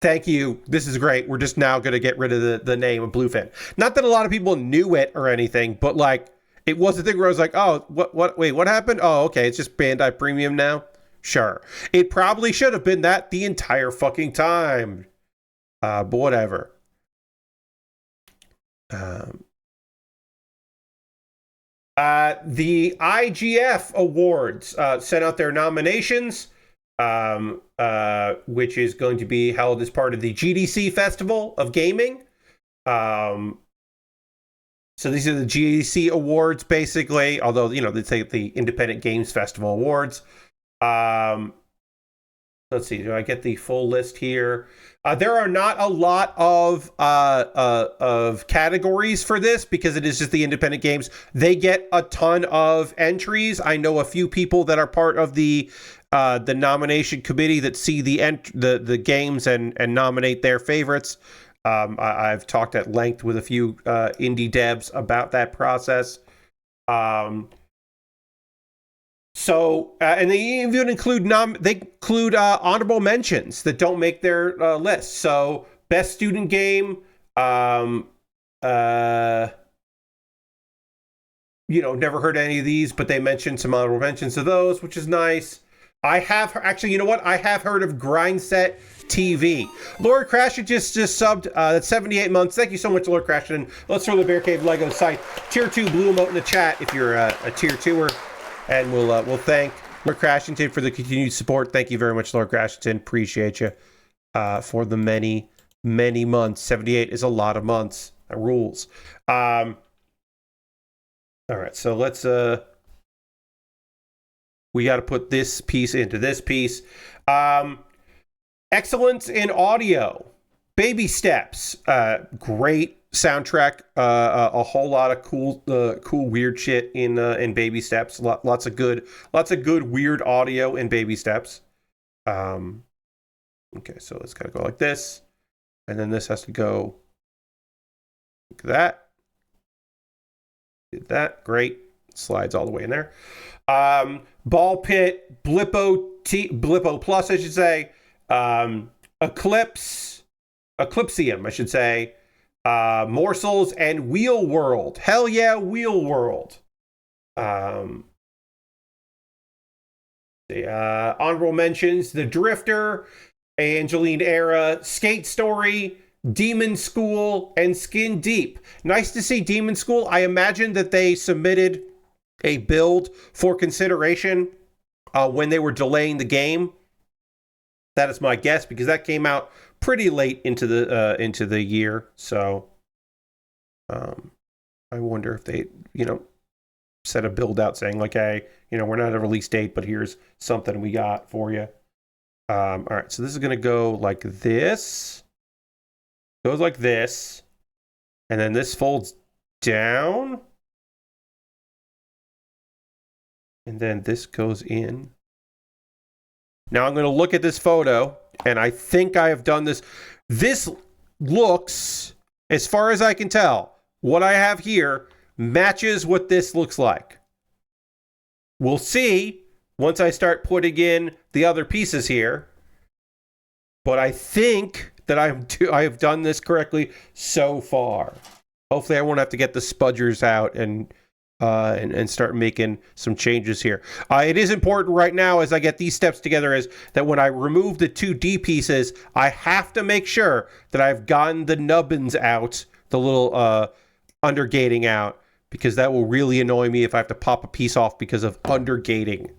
Thank you. This is great. We're just now going to get rid of the name of Bluefin. Not that a lot of people knew it or anything, but like, it was a thing where I was like, oh, wait, what happened? Oh, okay. It's just Bandai Premium now. Sure. It probably should have been that the entire fucking time. But whatever. The IGF Awards sent out their nominations. Which is going to be held as part of the GDC Festival of Gaming. So these are the GDC Awards, basically, although, they say the Independent Games Festival Awards. Let's see, do I get the full list here? There are not a lot of categories for this because it is just the independent games. They get a ton of entries. I know a few people that are part of the nomination committee that see the games and nominate their favorites. I've talked at length with a few indie devs about that process. And they even include honorable mentions that don't make their list. So best student game, never heard any of these, but they mentioned some honorable mentions of those, which is nice. I have heard of Grindset TV. Lord Crashton just subbed. That's 78 months. Thank you so much, Lord Crashton. Let's throw the Bear Cave Lego site. Tier 2 blue emote in the chat if you're a tier 2er. And we'll thank Lord Crashington for the continued support. Thank you very much, Lord Crashington. Appreciate you for the many, many months. 78 is a lot of months. That rules. All right, so let's... we got to put this piece into this piece. Excellence in audio. Baby Steps. Great soundtrack. A whole lot of cool weird shit in Baby Steps. Lots of good weird audio in Baby Steps. Okay, so it's gotta go like this, and then this has to go like that. Did that. Great. Slides all the way in there. Ball Pit, Blippo Plus, I should say. Eclipsium, I should say. Morsels and Wheel World. Hell yeah, Wheel World. Honorable mentions: The Drifter, Angeline Era, Skate Story, Demon School, and Skin Deep. Nice to see Demon School. I imagine that they submitted a build for consideration when they were delaying the game. That is my guess, because that came out pretty late into the year. So I wonder if they, set a build out saying like, hey, we're not at a release date, but here's something we got for you. All right, so this is going to go like this. Goes like this. And then this folds down. And then this goes in. Now I'm going to look at this photo, and I think I have done this. This looks, as far as I can tell, what I have here matches what this looks like. We'll see once I start putting in the other pieces here. but I think that I have done this correctly so far. Hopefully I won't have to get the spudgers out and start making some changes here. It is important right now as I get these steps together is that when I remove the 2D pieces, I have to make sure that I've gotten the nubbins out, the little undergating out, because that will really annoy me if I have to pop a piece off because of undergating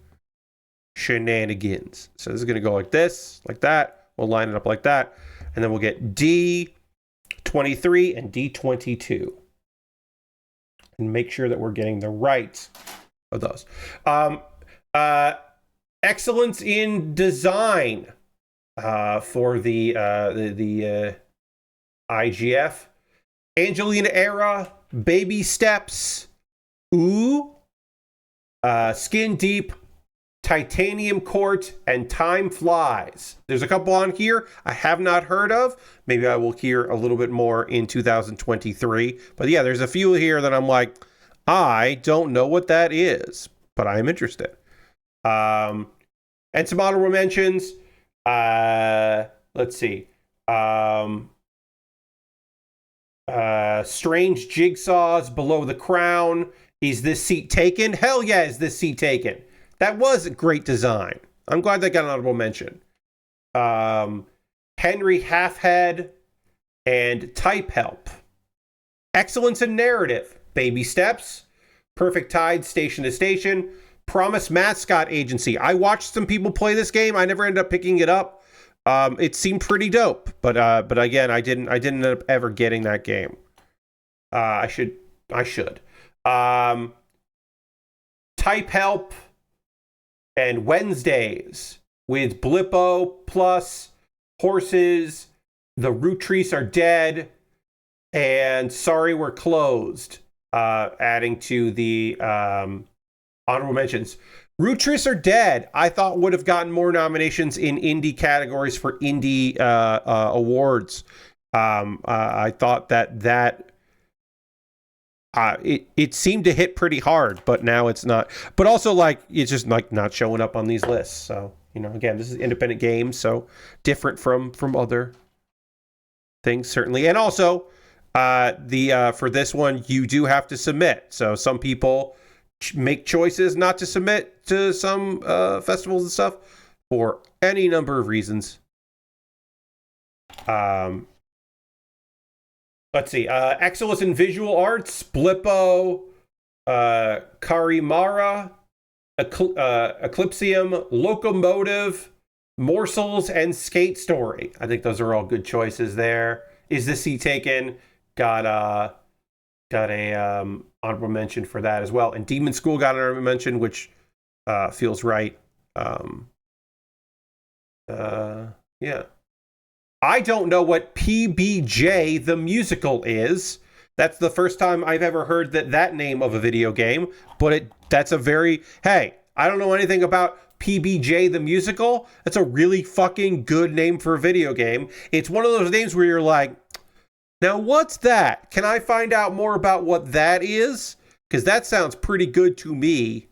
shenanigans. So this is going to go like this, like that. We'll line it up like that. And then we'll get D23 and D22. And make sure that we're getting the right of those. Excellence in design for the IGF. Angelina Era, Baby Steps, Ooh, Skin Deep, Titanium Court, and Time Flies. There's a couple on here I have not heard of. Maybe I will hear a little bit more in 2023. But yeah, there's a few here that I'm like, I don't know what that is, but I'm interested. And some honorable mentions. Let's see. Strange Jigsaws, Below the Crown. Is this seat taken? Hell yeah, is this seat taken? That was a great design. I'm glad that got an honorable mention. Henry Halfhead and Type Help. Excellence in Narrative. Baby Steps. Perfect Tide, Station to Station. Promise Mascot Agency. I watched some people play this game. I never ended up picking it up. It seemed pretty dope, but again, I didn't end up ever getting that game. I should. Type Help and Wednesdays with Blippo plus Horses, The Root Trees Are Dead, and Sorry We're Closed. Adding to the honorable mentions. Root Trees Are Dead, I thought would have gotten more nominations in indie categories for indie awards. I thought that it seemed to hit pretty hard, but now it's not. But also, like, it's just like not showing up on these lists. So, you know, again, this is independent games, so different from other things, certainly. And also, for this one, you do have to submit. So some people make choices not to submit to some festivals and stuff for any number of reasons. Let's see. Excellence in Visual Arts, Blippo, Karimara, Eclipsium, Locomotive, Morsels, and Skate Story. I think those are all good choices there. Is This Seat Taken? Got a honorable mention for that as well. And Demon School got an honorable mention, which feels right. Yeah. I don't know what PBJ the Musical is. That's the first time I've ever heard that name of a video game, but that's a very, hey, I don't know anything about PBJ the Musical. That's a really fucking good name for a video game. It's one of those names where you're like, now what's that? Can I find out more about what that is? Because that sounds pretty good to me.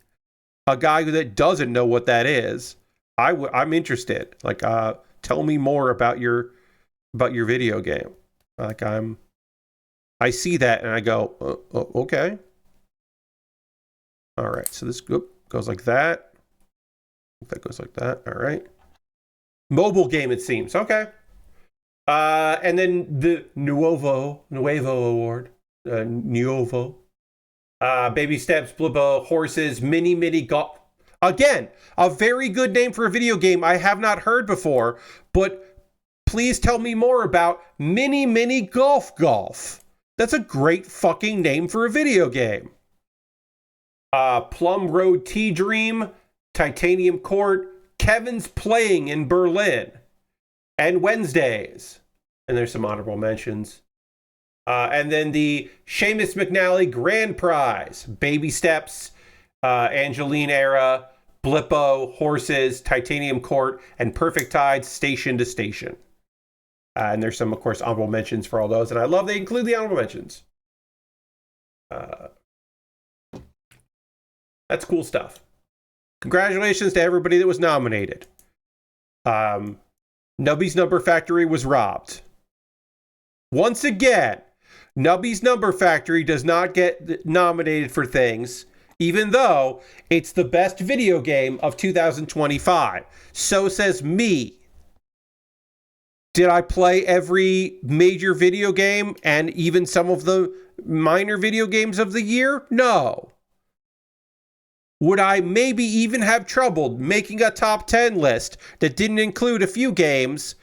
A guy that doesn't know what that is, I'm interested. Like, tell me more about your video game. Like, I see that and I go, okay. All right, so this goes like that. That goes like that. All right. Mobile game, it seems. Okay. And then the Nuevo Award. Nuevo. Baby Steps, Blippo, Horses, Mini Golf. Again, a very good name for a video game I have not heard before, but please tell me more about Mini Golf. That's a great fucking name for a video game. Plum Road Tea Dream, Titanium Court, Kevin's Playing in Berlin, and Wednesdays. And there's some honorable mentions. And then the Seamus McNally Grand Prize, Baby Steps, Angeline Era, Blippo, Horses, Titanium Court, and Perfect Tide, Station to Station. And there's some, of course, honorable mentions for all those. And I love they include the honorable mentions. That's cool stuff. Congratulations to everybody that was nominated. Nubby's Number Factory was robbed. Once again, Nubby's Number Factory does not get nominated for things, even though it's the best video game of 2025. So says me. Did I play every major video game and even some of the minor video games of the year? No. Would I maybe even have trouble making a top 10 list that didn't include a few games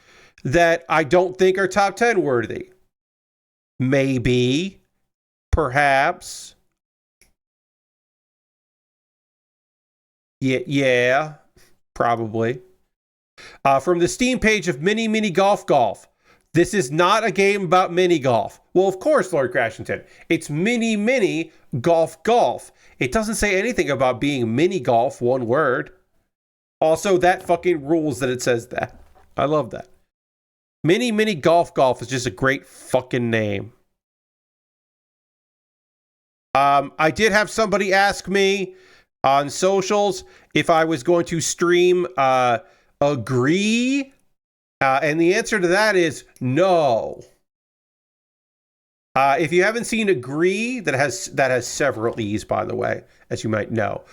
that I don't think are top 10 worthy? Maybe. Perhaps. Yeah, probably. From the Steam page of Mini Mini Golf Golf. This is not a game about mini golf. Well, of course, Lord Crashington. It's Mini Mini Golf Golf. It doesn't say anything about being mini golf, one word. Also, that fucking rules that it says that. I love that. Mini Mini Golf Golf is just a great fucking name. I did have somebody ask me on socials if I was going to stream Agree, and the answer to that is no. If you haven't seen Agree, that has several E's, by the way, as you might know.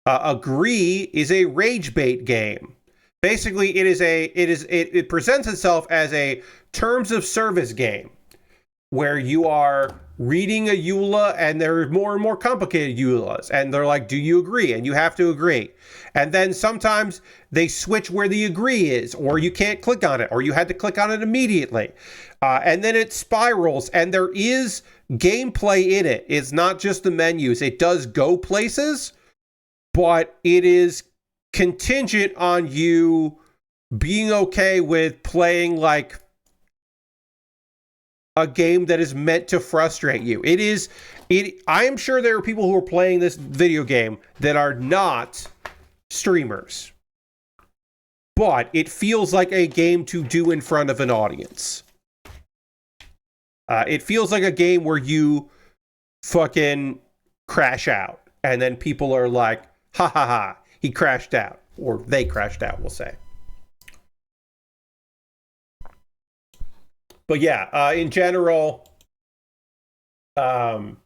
Agree is a rage bait game. Basically, it presents itself as a terms of service game where you are reading a EULA and there are more and more complicated EULAs and they're like, do you agree? And you have to agree. And then sometimes they switch where the agree is, or you can't click on it, or you had to click on it immediately. And then it spirals, and there is gameplay in it. It's not just the menus. It does go places, but it is contingent on you being okay with playing like a game that is meant to frustrate you. I am sure there are people who are playing this video game that are not streamers, but it feels like a game to do in front of an audience. It feels like a game where you fucking crash out and then people are like, ha ha ha, he crashed out, or they crashed out, we'll say. But yeah, in general, not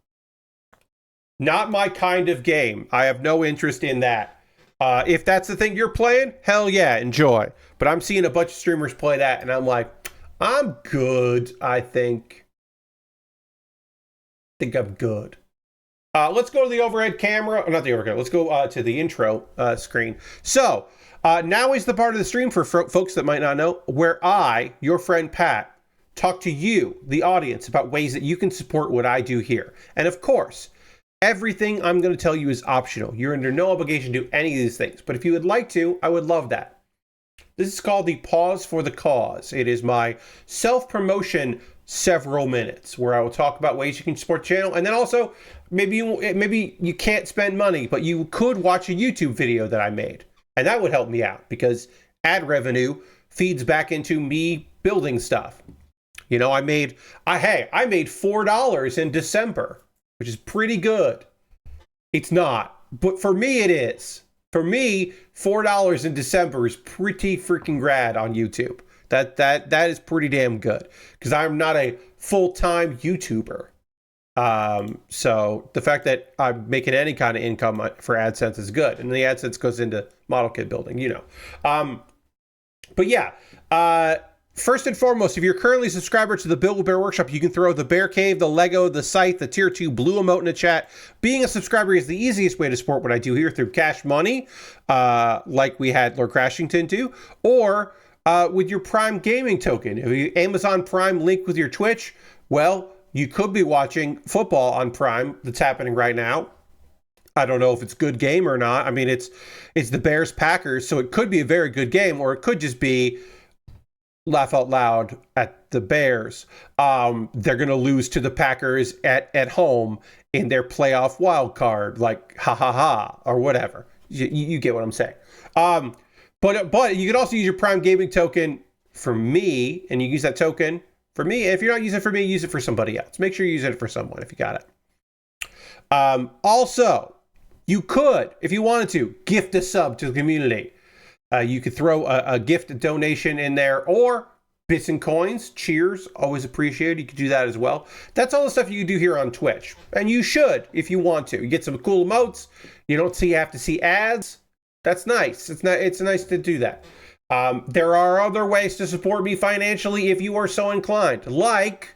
my kind of game. I have no interest in that. If that's the thing you're playing, hell yeah, enjoy. But I'm seeing a bunch of streamers play that, and I'm like, I'm good, I think. I think I'm good. Let's go to the overhead camera. Not the overhead. Let's go to the intro screen. So, now is the part of the stream for folks that might not know, where I, your friend Pat, talk to you, the audience, about ways that you can support what I do here. And of course, everything I'm going to tell you is optional. You're under no obligation to do any of these things. But if you would like to, I would love that. This is called the Pause for the Cause. It is my self-promotion several minutes where I will talk about ways you can support the channel. And then also, maybe you can't spend money, but you could watch a YouTube video that I made. And that would help me out because ad revenue feeds back into me building stuff. You know, I made $4 in December, which is pretty good. It's not, but for me it is. For me, $4 in December is pretty freaking rad on YouTube. That is pretty damn good because I'm not a full-time YouTuber. So the fact that I'm making any kind of income for AdSense is good, and the AdSense goes into model kit building, you know. But yeah. First and foremost, if you're currently a subscriber to the Build with Bear Workshop, you can throw the Bear Cave, the Lego, the site, the Tier 2 blue emote in the chat. Being a subscriber is the easiest way to support what I do here through cash money, like we had Lord Crashington do, or with your Prime Gaming token. If you Amazon Prime link with your Twitch, well, you could be watching football on Prime that's happening right now. I don't know if it's a good game or not. I mean, it's the Bears-Packers, so it could be a very good game, or it could just be laugh out loud at the Bears. They're going to lose to the Packers at home in their playoff wild card, like ha ha ha or whatever. You get what I'm saying. But you can also use your Prime Gaming token for me, and you use that token for me. If you're not using it for me, use it for somebody else. Make sure you use it for someone if you got it. Also, you could, if you wanted to, gift a sub to the community. You could throw a gift donation in there, or bits and coins. Cheers, always appreciated. You could do that as well. That's all the stuff you can do here on Twitch, and you should if you want to. You get some cool emotes. You don't have to see ads. That's nice. It's nice to do that. There are other ways to support me financially if you are so inclined, like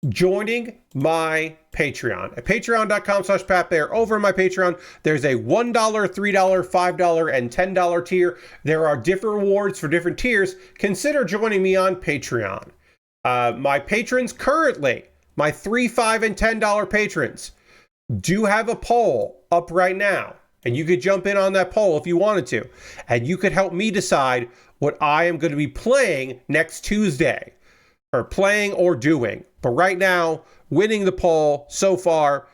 joining my Patreon at patreon.com/PatBear. Over in my Patreon, there's a $1, $3, $5, and $10 tier. There are different rewards for different tiers. Consider joining me on Patreon. My patrons currently, my $3, $5, and $10 patrons, do have a poll up right now. And you could jump in on that poll if you wanted to. And you could help me decide what I am going to be playing next Tuesday. Or playing or doing. But right now, winning the poll so far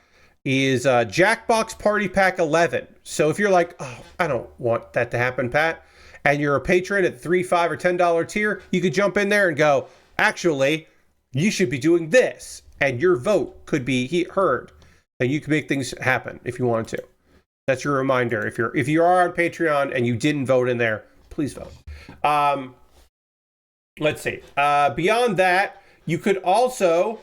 is Jackbox Party Pack 11. So if you're like, oh, I don't want that to happen, Pat, and you're a patron at the $3, $5, or $10 tier, you could jump in there and go, actually, you should be doing this. And your vote could be heard. And you can make things happen if you wanted to. That's your reminder. If you are on Patreon and you didn't vote in there, please vote. Let's see. Beyond that, you could also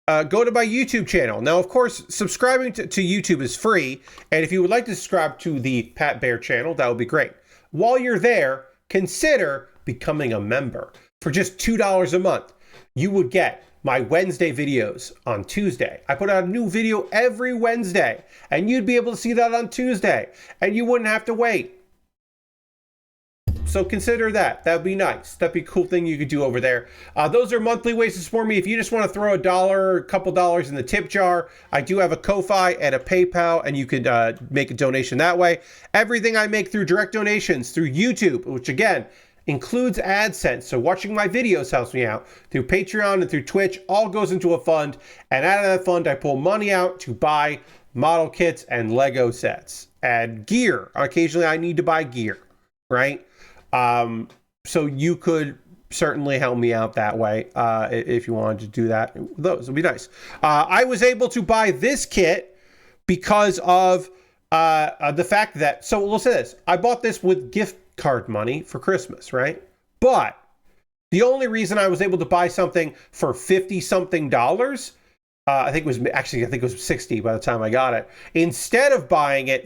go to my YouTube channel. Now, of course, subscribing to YouTube is free. And if you would like to subscribe to the Pat Bear channel, that would be great. While you're there, consider becoming a member. For just $2 a month, you would get my Wednesday videos on Tuesday. I put out a new video every Wednesday, and you'd be able to see that on Tuesday, and you wouldn't have to wait. So consider that. That'd be nice. That'd be a cool thing you could do over there. Those are monthly ways to support me. If you just want to throw a couple dollars in the tip jar, I do have a Ko-Fi and a PayPal, and you could make a donation that way. Everything I make through direct donations through YouTube, which again includes AdSense. So watching my videos helps me out. Through Patreon and through Twitch, all goes into a fund. And out of that fund, I pull money out to buy model kits and Lego sets and gear. Occasionally, I need to buy gear, right? So you could certainly help me out that way if you wanted to do that. Those would be nice. I was able to buy this kit because of the fact that, so we'll say this, I bought this with gift card money for Christmas, right? But the only reason I was able to buy something for $50-something, I think it was 60 by the time I got it. Instead of buying it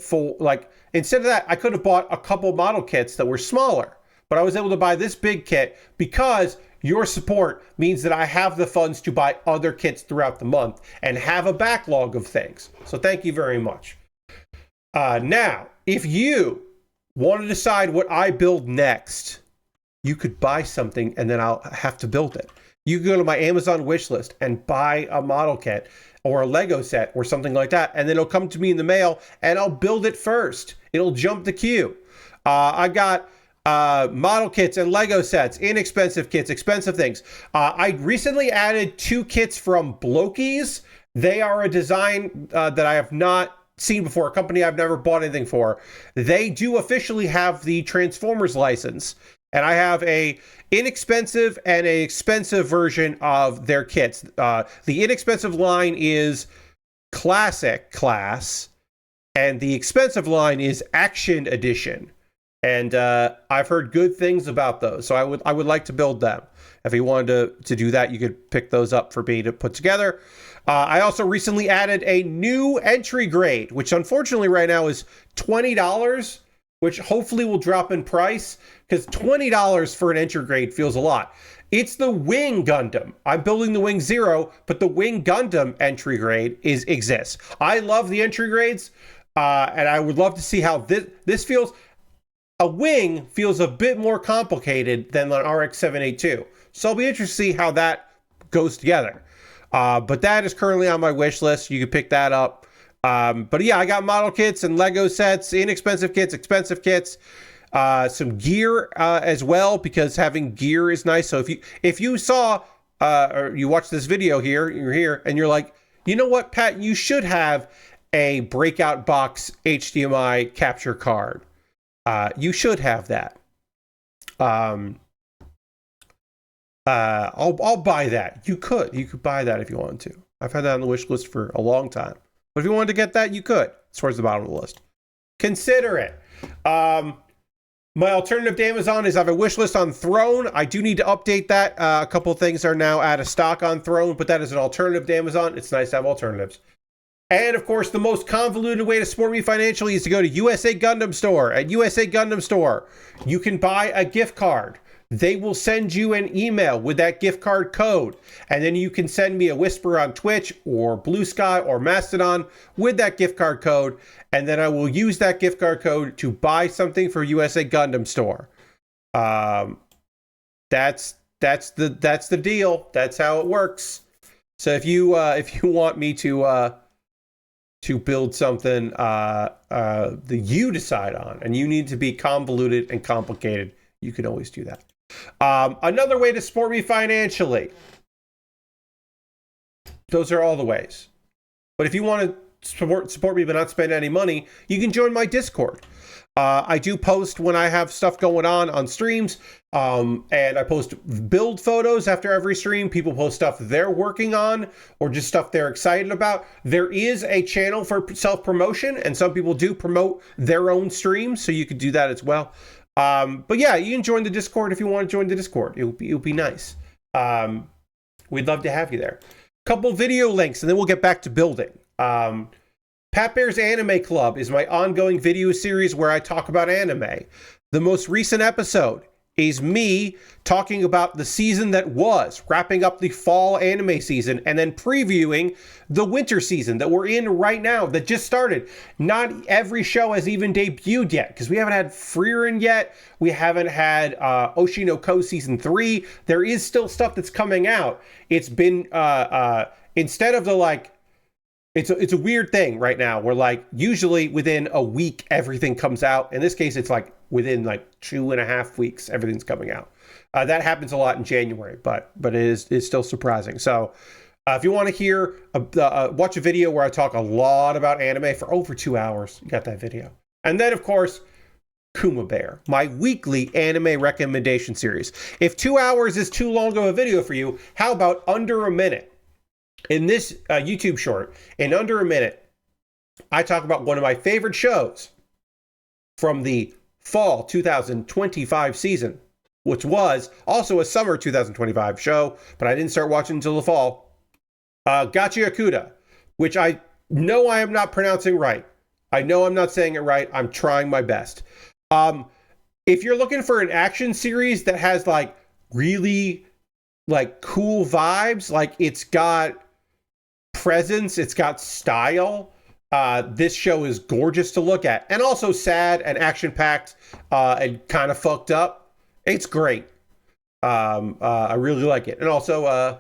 instead of that, I could have bought a couple model kits that were smaller, but I was able to buy this big kit because your support means that I have the funds to buy other kits throughout the month and have a backlog of things. So thank you very much. Now, if you want to decide what I build next, you could buy something and then I'll have to build it. You can go to my Amazon wish list and buy a model kit or a Lego set or something like that, and then it'll come to me in the mail and I'll build it first. It'll jump the queue. I got model kits and Lego sets, inexpensive kits, expensive things. I recently added 2 kits from Blokies. They are a design that I have not seen before, a company I've never bought anything for. They do officially have the Transformers license, and I have a inexpensive and a expensive version of their kits. The inexpensive line is Classic Class, and the expensive line is Action Edition. And I've heard good things about those, so I would like to build them. If you wanted to do that, you could pick those up for me to put together. I also recently added a new entry grade, which unfortunately right now is $20, which hopefully will drop in price, because $20 for an entry grade feels a lot. It's the Wing Gundam. I'm building the Wing Zero, but the Wing Gundam entry grade exists. I love the entry grades, and I would love to see how this feels. A wing feels a bit more complicated than an RX-782. So I'll be interested to see how that goes together. But that is currently on my wish list. You can pick that up. But yeah, I got model kits and Lego sets, inexpensive kits, expensive kits, some gear as well, because having gear is nice. So if you saw or you watched this video here, you're here and you're like, you know what, Pat, you should have a breakout box HDMI capture card. You should have that. I'll buy that. You could buy that if you wanted to. I've had that on the wish list for a long time. But if you wanted to get that, you could. It's towards the bottom of the list. Consider it. My alternative to Amazon is I have a wish list on Throne. I do need to update that. A couple things are now out of stock on Throne, but that is an alternative to Amazon. It's nice to have alternatives. And of course, the most convoluted way to support me financially is to go to USA Gundam Store. At USA Gundam Store, you can buy a gift card. They will send you an email with that gift card code. And then you can send me a whisper on Twitch or Blue Sky or Mastodon with that gift card code. And then I will use that gift card code to buy something for USA Gundam Store. That's the deal. That's how it works. So if you want me to build something that you decide on, and you need to be convoluted and complicated, you can always do that. Another way to support me financially. Those are all the ways. But if you want to support me but not spend any money, you can join my Discord. I do post when I have stuff going on streams, and I post build photos after every stream. People post stuff they're working on or just stuff they're excited about. There is a channel for self-promotion, and some people do promote their own streams, so you could do that as well. But yeah, you can join the Discord if you want to join the Discord. It'll be nice. We'd love to have you there. Couple video links, and then we'll get back to building. Pat Baer's Anime Club is my ongoing video series where I talk about anime. The most recent episode is me talking about the season that was, wrapping up the fall anime season, and then previewing the winter season that we're in right now, that just started. Not every show has even debuted yet, because we haven't had Frieren yet. We haven't had Oshinoko Season 3. There is still stuff that's coming out. It's been, instead of the, like, it's a weird thing right now where, like, usually within a week everything comes out. In this case, it's like within like 2.5 weeks everything's coming out. That happens a lot in January, but it is still surprising. So if you want to hear watch a video where I talk a lot about anime for over 2 hours, you got that video. And then of course, Kuma Baer, my weekly anime recommendation series. If 2 hours is too long of a video for you, how about under a minute? In this YouTube short, in under a minute, I talk about one of my favorite shows from the fall 2025 season, which was also a summer 2025 show, but I didn't start watching until the fall. Gachi Akuda, which I know I am not pronouncing right. I know I'm not saying it right. I'm trying my best. If you're looking for an action series that has like really like cool vibes, like it's got presence, it's got style, this show is gorgeous to look at, and also sad and action-packed and kind of fucked up. It's great. I really like it. And also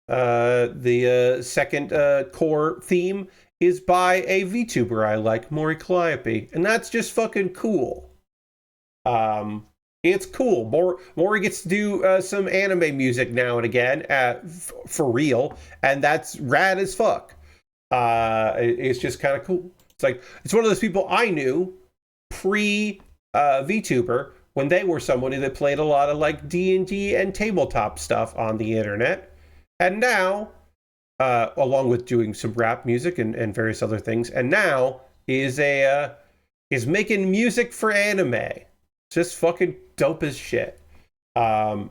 the second core theme is by a VTuber I like, Mori Calliope, and that's just fucking cool. It's cool. Mori gets to do some anime music now and again, for real, and that's rad as fuck. It's just kind of cool. It's one of those people I knew pre VTuber when they were somebody that played a lot of like D&D and tabletop stuff on the internet, and now, along with doing some rap music and various other things, and now is making music for anime. Just fucking dope as shit. Among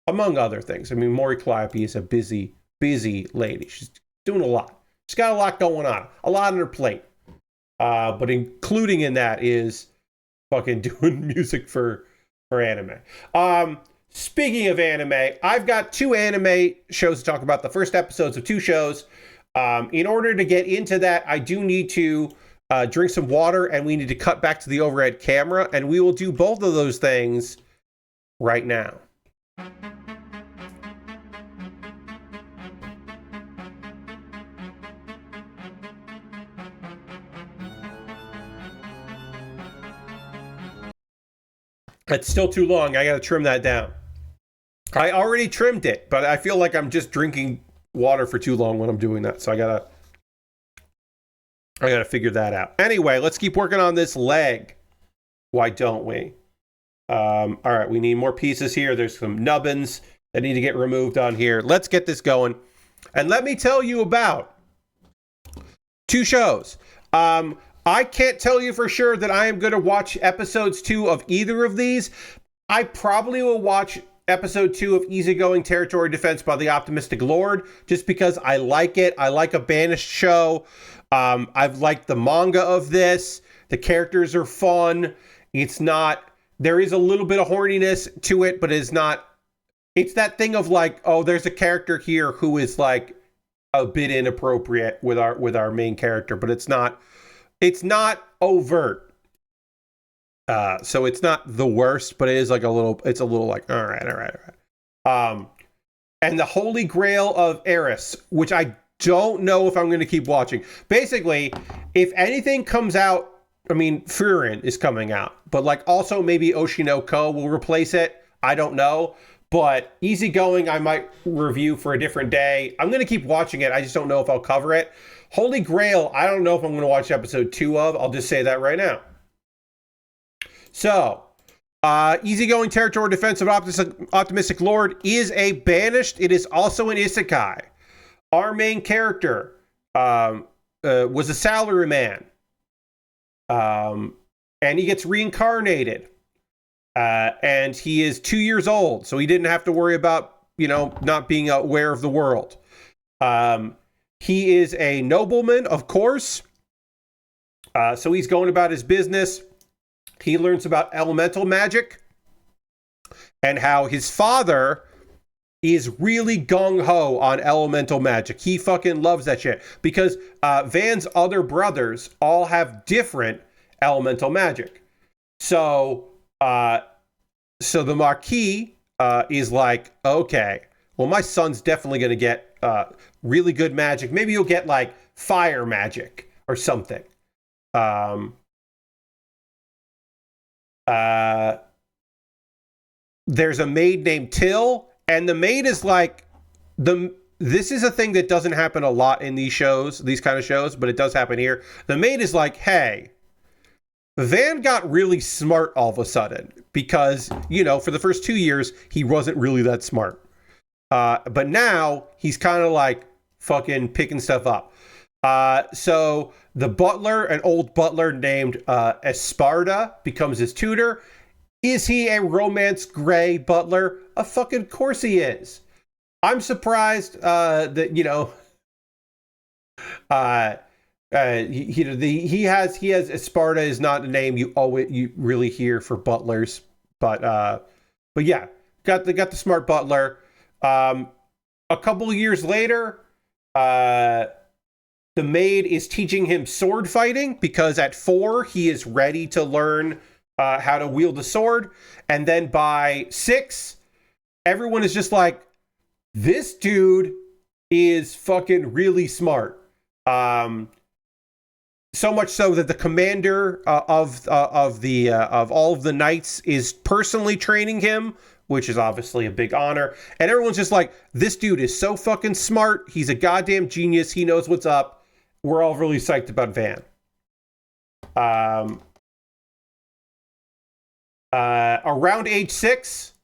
other things. I mean, Mori Calliope is a busy lady. She's doing a lot. She's got a lot going on. A lot on her plate. But including in that is fucking doing music for anime. Speaking of anime, I've got 2 anime shows to talk about. The first episodes of 2 shows. In order to get into that, I do need to drink some water, and we need to cut back to the overhead camera, and we will do both of those things right now. That's still too long. I gotta trim that down. I already trimmed it, but I feel like I'm just drinking water for too long when I'm doing that, so I gotta figure that out. Anyway, let's keep working on this leg. Why don't we? All right, we need more pieces here. There's some nubbins that need to get removed on here. Let's get this going. And let me tell you about 2 shows. I can't tell you for sure that I am going to watch episodes 2 of either of these. I probably will watch episode 2 of Easygoing Territory Defense by the Optimistic Lord, just because I like it. I like a Banished show. I've liked the manga of this. The characters are fun. It's not, there is a little bit of horniness to it, but it's not, it's that thing of like, oh, there's a character here who is like a bit inappropriate with our main character, but it's not overt. So it's not the worst, but it is like it's a little like, all right. And the Holy Grail of Eris, which I don't know if I'm going to keep watching. Basically, if anything comes out, I mean, Furin is coming out, but like also maybe Oshinoko will replace it. I don't know, but Easygoing I might review for a different day. I'm going to keep watching it. I just don't know if I'll cover it. Holy Grail, I don't know if I'm going to watch episode 2 of. I'll just say that right now. So, Easygoing Territory Defense of Optimistic Lord is a Banished. It is also an isekai. Our main character was a salaryman. And he gets reincarnated. And he is 2 years old, so he didn't have to worry about, not being aware of the world. He is a nobleman, of course. So he's going about his business. He learns about elemental magic and how his father is really gung-ho on elemental magic. He fucking loves that shit because Van's other brothers all have different elemental magic. So the Marquis is like, okay, well, my son's definitely going to get really good magic. Maybe you'll get like fire magic or something. There's a maid named Till, and the maid is like this is a thing that doesn't happen a lot in these kind of shows, but it does happen here. The maid is like, hey, Van got really smart all of a sudden because, for the first 2 years, he wasn't really that smart. But now he's kind of like fucking picking stuff up. So the butler, an old butler named Esparta, becomes his tutor. Is he a romance gray butler? A fucking course he is. I'm surprised that he has Esparta is not a name you really hear for butlers, but yeah, got the smart butler. A couple of years later, the maid is teaching him sword fighting because at 4 he is ready to learn how to wield a sword, and then by 6, everyone is just like, this dude is fucking really smart. So much so that the commander of all of the knights is personally training him, which is obviously a big honor. And everyone's just like, this dude is so fucking smart. He's a goddamn genius. He knows what's up. We're all really psyched about Van. Around age 6,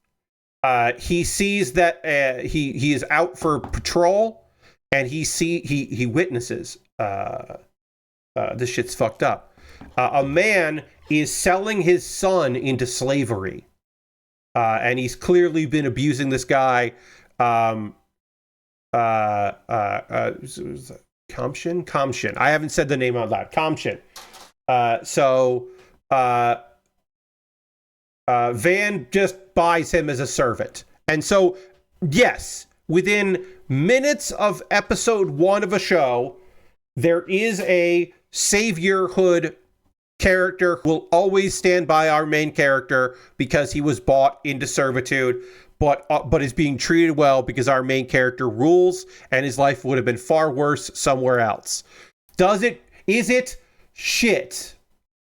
he sees that he is out for patrol, and he witnesses this shit's fucked up. A man is selling his son into slavery, and he's clearly been abusing this guy. Kamshin. I haven't said the name out loud. Kamshin. Van just buys him as a servant. And so, yes, within minutes of episode 1 of a show, there is a saviorhood character who will always stand by our main character because he was bought into servitude, but is being treated well because our main character rules, and his life would have been far worse somewhere else. Is it? Shit.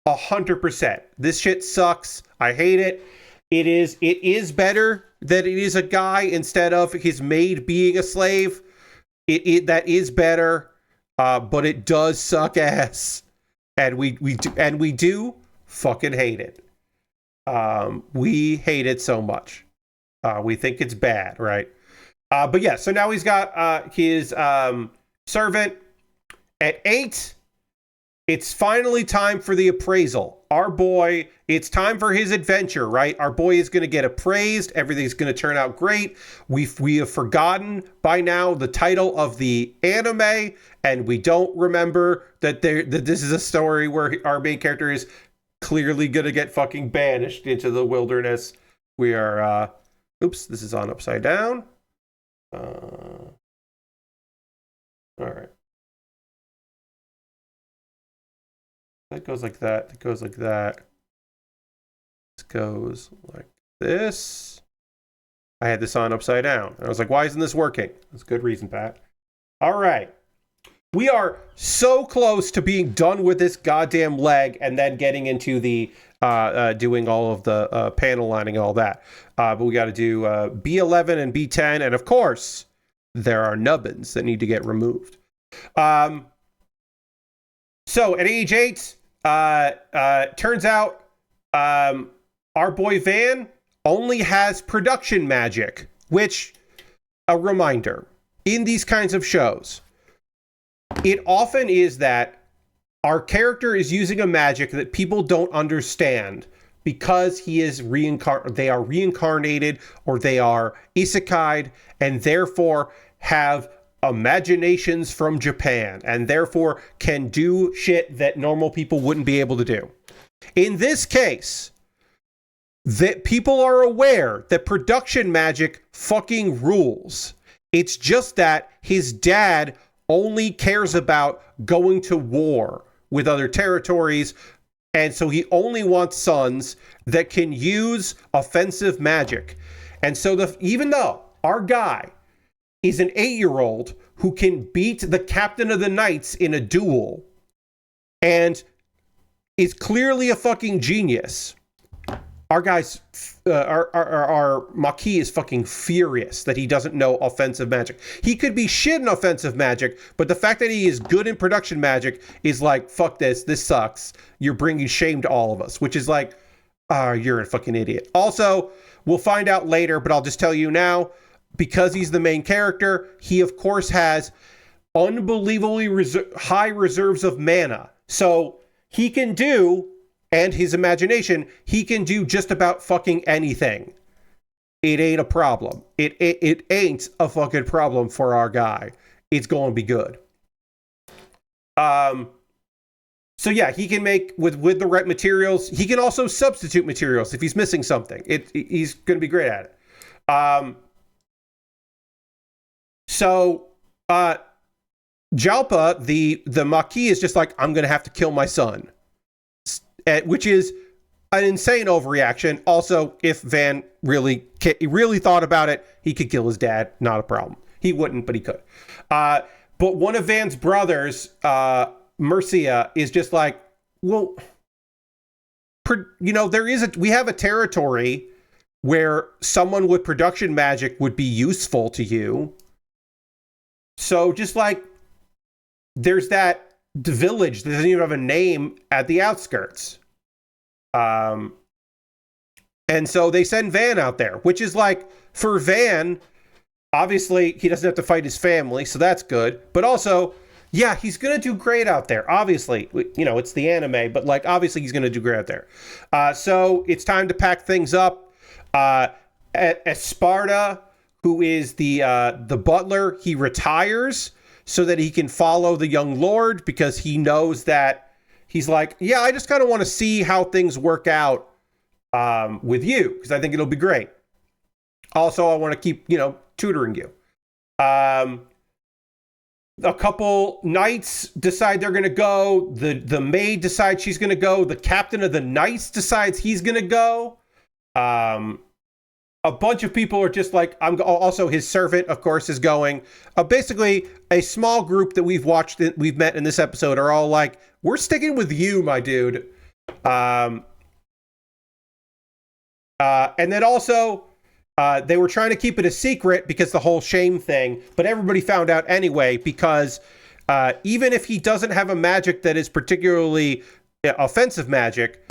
100%. This shit sucks. I hate it. It is better that it is a guy instead of his maid being a slave. That is better, but it does suck ass, and we do fucking hate it. We hate it so much. We think it's bad, right? But yeah, so now he's got his servant. At 8, It's finally time for the appraisal. Our boy, it's time for his adventure, right? Our boy is going to get appraised. Everything's going to turn out great. We have forgotten by now the title of the anime, and we don't remember that this is a story where our main character is clearly going to get fucking banished into the wilderness. We are, oops, this is on upside down. All right. That goes like that. That goes like that. This goes like this. I had this on upside down. I was like, why isn't this working? That's a good reason, Pat. All right. We are so close to being done with this goddamn leg and then getting into the doing all of the panel lining and all that. But we got to do B11 and B10. And of course, there are nubbins that need to get removed. So at age 8, turns out our boy Van only has production magic, which, a reminder, in these kinds of shows, it often is that our character is using a magic that people don't understand because he is they are reincarnated or they are isekai'd and therefore have imaginations from Japan and therefore can do shit that normal people wouldn't be able to do. In this case, that people are aware that production magic fucking rules. It's just that his dad only cares about going to war with other territories, and so he only wants sons that can use offensive magic. And so even though our guy is an 8-year-old who can beat the captain of the knights in a duel and is clearly a fucking genius, our guy's our Maquis is fucking furious that he doesn't know offensive magic. He could be shit in offensive magic, but the fact that he is good in production magic is like, fuck this sucks. You're bringing shame to all of us, which is like, you're a fucking idiot. Also, we'll find out later, but I'll just tell you now, because he's the main character, he of course has unbelievably high reserves of mana. So he can do, and his imagination, he can do just about fucking anything. It ain't a problem. It ain't a fucking problem for our guy. It's going to be good. So yeah, he can make with the right materials. He can also substitute materials if he's missing something. He's going to be great at it. So Jalpa, the Maquis, is just like, I'm going to have to kill my son. Which is an insane overreaction. Also, if Van really thought about it, he could kill his dad. Not a problem. He wouldn't, but he could. But one of Van's brothers, Mercia, is just like, well, we have a territory where someone with production magic would be useful to you. So just like, there's the village that doesn't even have a name at the outskirts. And so they send Van out there, which is like, for Van, obviously he doesn't have to fight his family, so that's good. But also, yeah, he's going to do great out there. Obviously, it's the anime, but like, obviously he's going to do great out there. So it's time to pack things up. Esparta, who is the butler, he retires so that he can follow the young lord, because he knows that he's like, yeah, I just kind of want to see how things work out with you, because I think it'll be great. Also, I want to keep, tutoring you. A couple knights decide they're going to go. The maid decides she's going to go. The captain of the knights decides he's going to go. A bunch of people are just like, also his servant, of course, is going. Basically, a small group that we've met in this episode are all like, we're sticking with you, my dude. And then also, they were trying to keep it a secret because the whole shame thing, but everybody found out anyway, because even if he doesn't have a magic that is particularly offensive magic,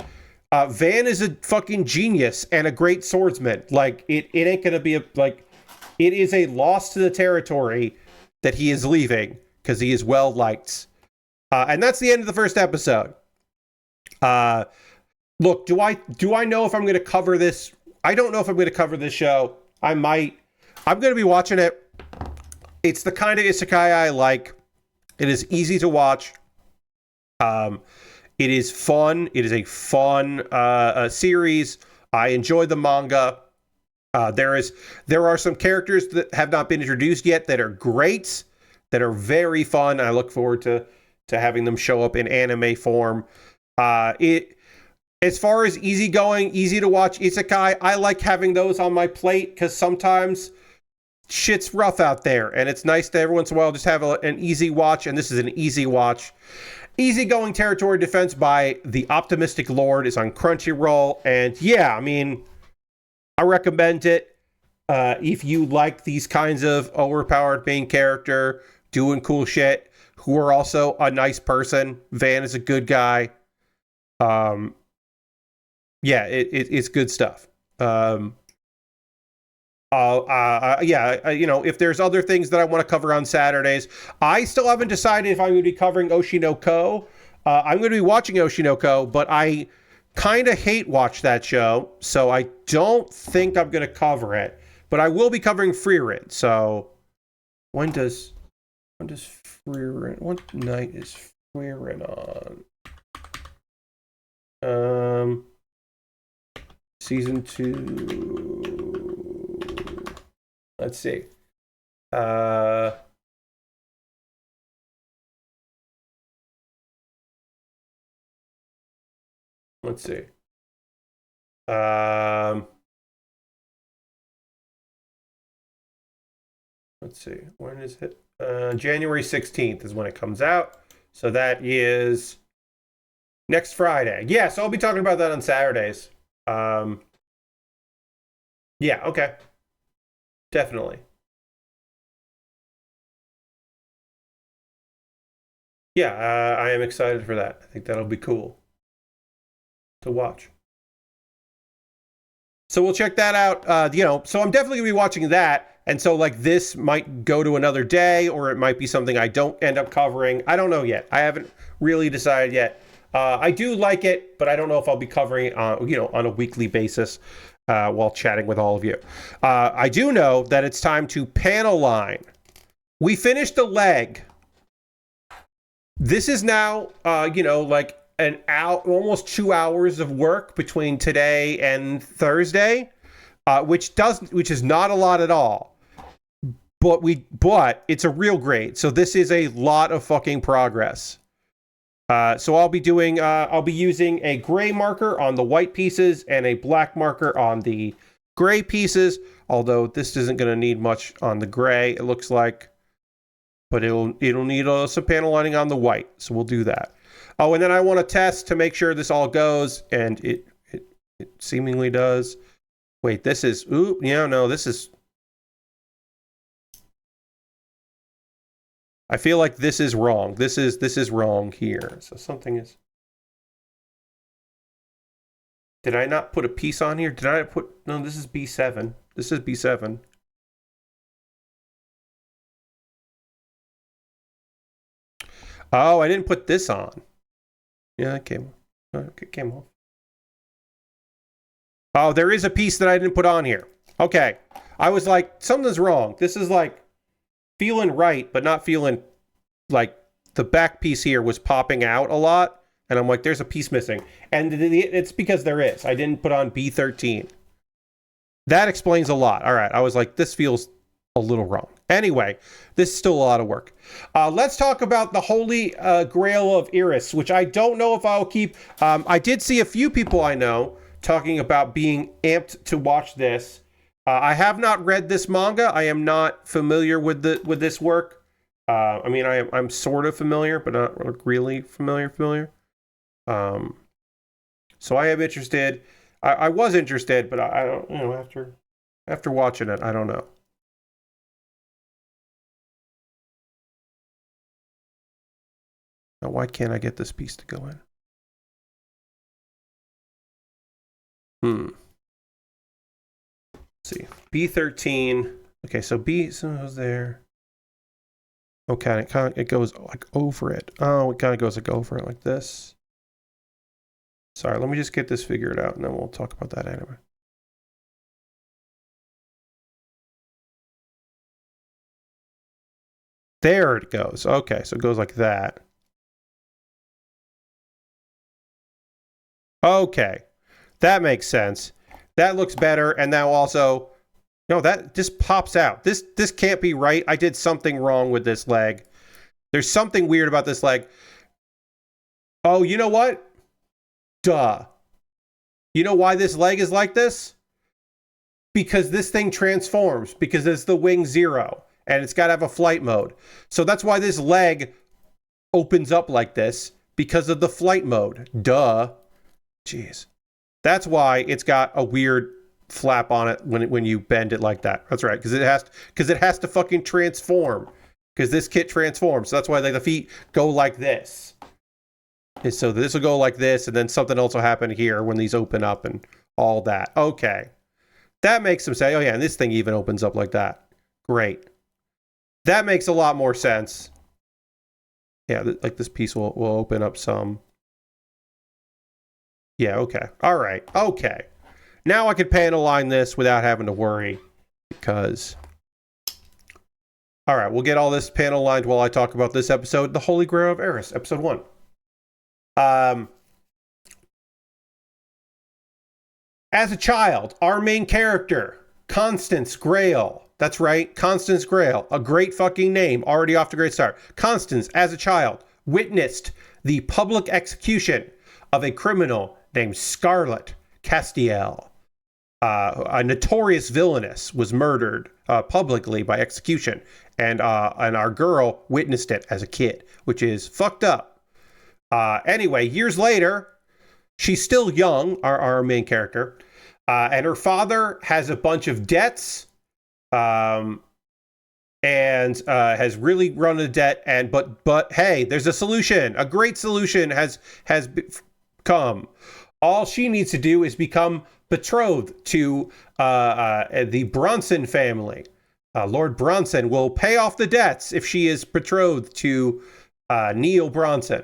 Van is a fucking genius and a great swordsman. Like, it ain't gonna be it is a loss to the territory that he is leaving, because he is well liked. And that's the end of the first episode. Look, do I know if I'm going to cover this? I don't know if I'm going to cover this show. I might. I'm going to be watching it. It's the kind of isekai I like. It is easy to watch. It is fun. It is a fun series. I enjoy the manga. There are some characters that have not been introduced yet that are great, that are very fun. I look forward to having them show up in anime form. As far as easygoing, easy to watch isekai, I like having those on my plate because sometimes shit's rough out there, and it's nice to every once in a while just have an easy watch, and this is an easy watch. Easygoing Territory Defense by The Optimistic Lord is on Crunchyroll, and yeah, I mean, I recommend it. If you like these kinds of overpowered main character doing cool shit, who are also a nice person. Van is a good guy. Yeah, it's good stuff. If there's other things that I want to cover on Saturdays, I still haven't decided if I'm going to be covering Oshinoko. I'm going to be watching Oshinoko, but I kind of hate watch that show, so I don't think I'm going to cover it. But I will be covering Frieren. So when does Frieren? What night is Frieren on? Season 2. Let's see. Let's see. Let's see. When is it? January 16th is when it comes out. So that is next Friday. Yeah, so I'll be talking about that on Saturdays. Yeah, okay. Definitely. Yeah, I am excited for that. I think that'll be cool to watch. So we'll check that out. So I'm definitely gonna be watching that. And so like this might go to another day, or it might be something I don't end up covering. I don't know yet. I haven't really decided yet. I do like it, but I don't know if I'll be covering it on a weekly basis while chatting with all of you. I do know that it's time to panel line. We finished the leg. This is now, like an hour, almost 2 hours of work between today and Thursday, which is not a lot at all. But it's a real grade. So this is a lot of fucking progress. So I'll be using a gray marker on the white pieces and a black marker on the gray pieces. Although this isn't going to need much on the gray, it looks like. But it'll need some panel lining on the white. So we'll do that. Oh, and then I want to test to make sure this all goes, and it seemingly does. Wait, this is this is. I feel like this is wrong. This is wrong here. So something is. Did I not put a piece on here? No, this is B7. This is B7. Oh, I didn't put this on. Yeah, it came off. Oh, there is a piece that I didn't put on here. Okay. I was like, something's wrong. This is like feeling right, but not feeling like the back piece here was popping out a lot. And I'm like, there's a piece missing. And it's because there is. I didn't put on B13. That explains a lot. All right. I was like, this feels a little wrong. Anyway, this is still a lot of work. Let's talk about the Holy Grail of Eris, which I don't know if I'll keep. I did see a few people I know talking about being amped to watch this. I have not read this manga. I am not familiar with this work. I'm sort of familiar, but not really familiar. So I am interested. I was interested, but I don't. After watching it, I don't know. Now, why can't I get this piece to go in? Let's see. B13. Okay, so B was there. Okay, it goes like over it. Oh, it kind of goes like over it like this. Sorry, let me just get this figured out and then we'll talk about that anyway. There it goes. Okay, so it goes like that. Okay, that makes sense. That looks better. And now also, no, that just pops out. This can't be right. I did something wrong with this leg. There's something weird about this leg. Oh, you know what? Duh. You know why this leg is like this? Because this thing transforms, because it's the wing 0 and it's got to have a flight mode. So that's why this leg opens up like this, because of the flight mode. Duh. Jeez. That's why it's got a weird flap on it when you bend it like that. That's right, because it has to fucking transform. Because this kit transforms. So that's why the feet go like this. And so this will go like this, and then something else will happen here when these open up and all that. Okay. That makes them say, oh yeah, and this thing even opens up like that. Great. That makes a lot more sense. Yeah, like this piece will open up some. Yeah, okay. All right. Okay. Now I can panel line this without having to worry, because... All right, we'll get all this panel lined while I talk about this episode, The Holy Grail of Eris, episode 1. As a child, our main character, Constance Grail. That's right, Constance Grail. A great fucking name, already off to a great start. Constance, as a child, witnessed the public execution of a criminal named Scarlet Castiel. A notorious villainess was murdered publicly by execution, and our girl witnessed it as a kid, which is fucked up. Anyway, years later, she's still young, our main character, and her father has a bunch of debts, and has really run into debt. And but hey, there's a solution. A great solution has come. All she needs to do is become betrothed to the Bronson family. Lord Bronson will pay off the debts if she is betrothed to Neil Bronson.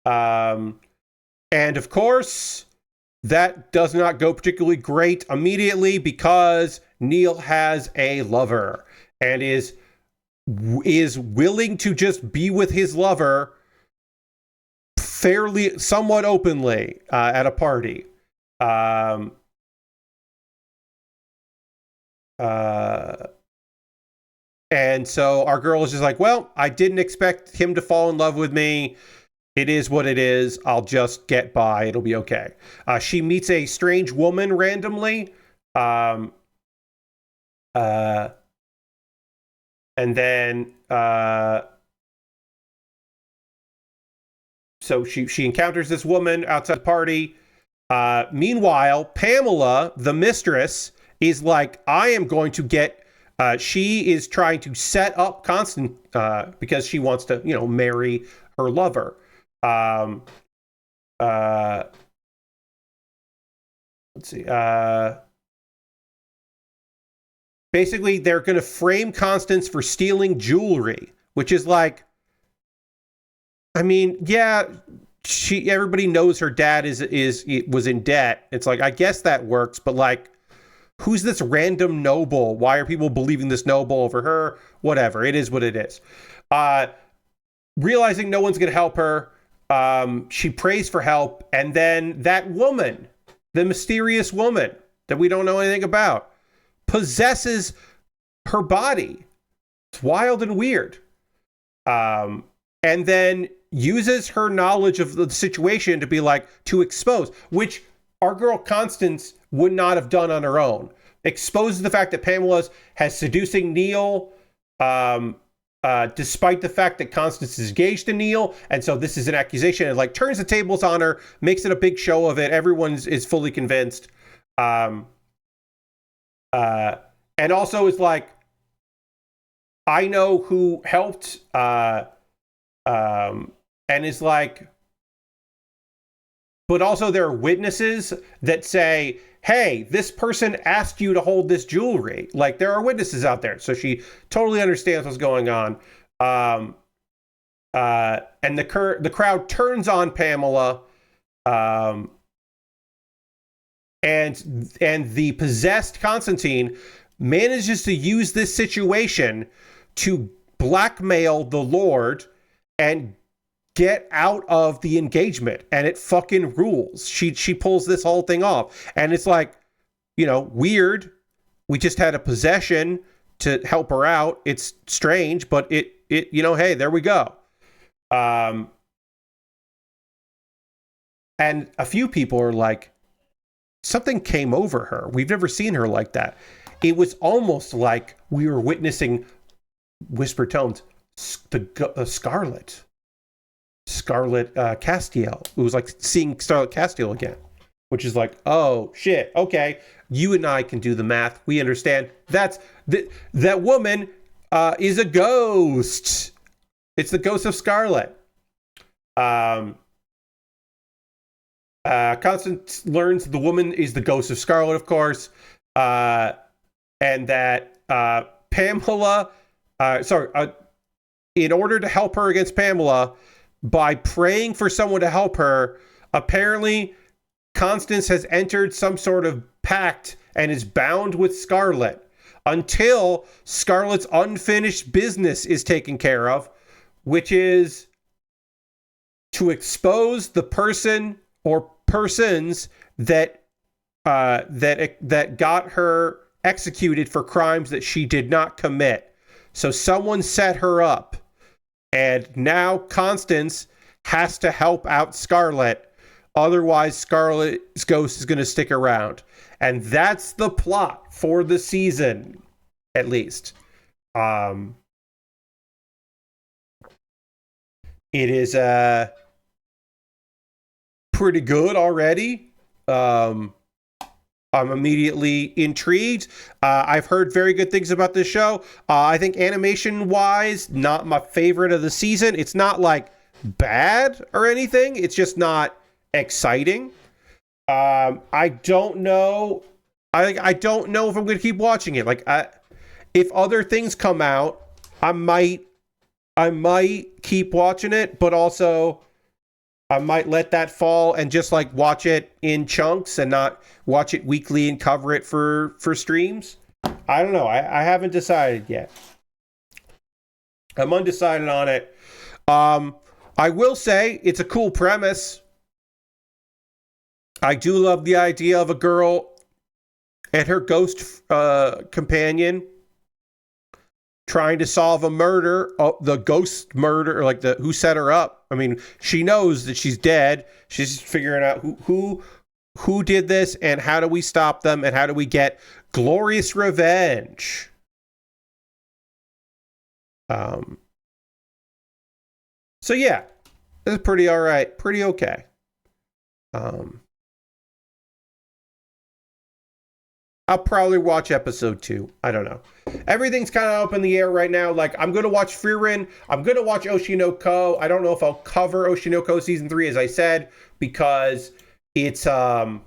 And of course, that does not go particularly great immediately, because Neil has a lover and is willing to just be with his lover somewhat openly at a party. And so our girl is just like, well, I didn't expect him to fall in love with me. It is what it is. I'll just get by. It'll be okay. She meets a strange woman randomly. And then so she encounters this woman outside the party. Meanwhile, Pamela, the mistress, is like, I am going to get... she is trying to set up Constance because she wants to, marry her lover. Let's see. Basically, they're going to frame Constance for stealing jewelry, which is like... I mean, yeah, everybody knows her dad was in debt. It's like, I guess that works, but like, who's this random noble? Why are people believing this noble over her? Whatever, it is what it is. Realizing no one's going to help her, she prays for help, and then that woman, the mysterious woman that we don't know anything about, possesses her body. It's wild and weird. And then uses her knowledge of the situation to be like, to expose, which our girl Constance would not have done on her own. Exposes the fact that Pamela has seducing Neil, despite the fact that Constance is engaged to Neil. And so this is an accusation, and like turns the tables on her, makes it a big show of it. Everyone is fully convinced. And also is like, I know who helped, and is like, but also there are witnesses that say, hey, this person asked you to hold this jewelry. Like, there are witnesses out there. So she totally understands what's going on. Um, and the crowd turns on Pamela, and the possessed Constantine manages to use this situation to blackmail the Lord and get out of the engagement, and it fucking rules. She pulls this whole thing off, and it's like, weird. We just had a possession to help her out. It's strange, but it hey, there we go. And a few people are like, something came over her. We've never seen her like that. It was almost like we were witnessing, whispered tones, the Scarlet Castiel. It was like seeing Scarlet Castiel again, which is like, oh shit, okay, you and I can do the math. We understand that woman is a ghost. It's the ghost of Scarlet. Constance learns the woman is the ghost of Scarlet, of course, and that Pamela, in order to help her against Pamela, by praying for someone to help her, apparently Constance has entered some sort of pact and is bound with Scarlet until Scarlet's unfinished business is taken care of, which is to expose the person or persons that got her executed for crimes that she did not commit. So someone set her up, and now Constance has to help out Scarlet. Otherwise, Scarlet's ghost is going to stick around. And that's the plot for the season, at least. It is pretty good already. I'm immediately intrigued. I've heard very good things about this show. I think animation-wise, not my favorite of the season. It's not like bad or anything. It's just not exciting. I don't know. I don't know if I'm going to keep watching it. Like, if other things come out, I might keep watching it, but also I might let that fall and just like watch it in chunks and not watch it weekly and cover it for streams. I don't know. I haven't decided yet. I'm undecided on it. I will say it's a cool premise. I do love the idea of a girl and her ghost companion trying to solve a murder, the ghost murder, like who set her up. I mean, she knows that she's dead. She's figuring out who did this and how do we stop them and how do we get glorious revenge. So yeah, it's pretty all right, pretty okay. I'll probably watch episode 2. I don't know. Everything's kind of up in the air right now. Like, I'm going to watch Frieren. I'm going to watch Oshinoko. I don't know if I'll cover Oshinoko Season 3, as I said, because it's, you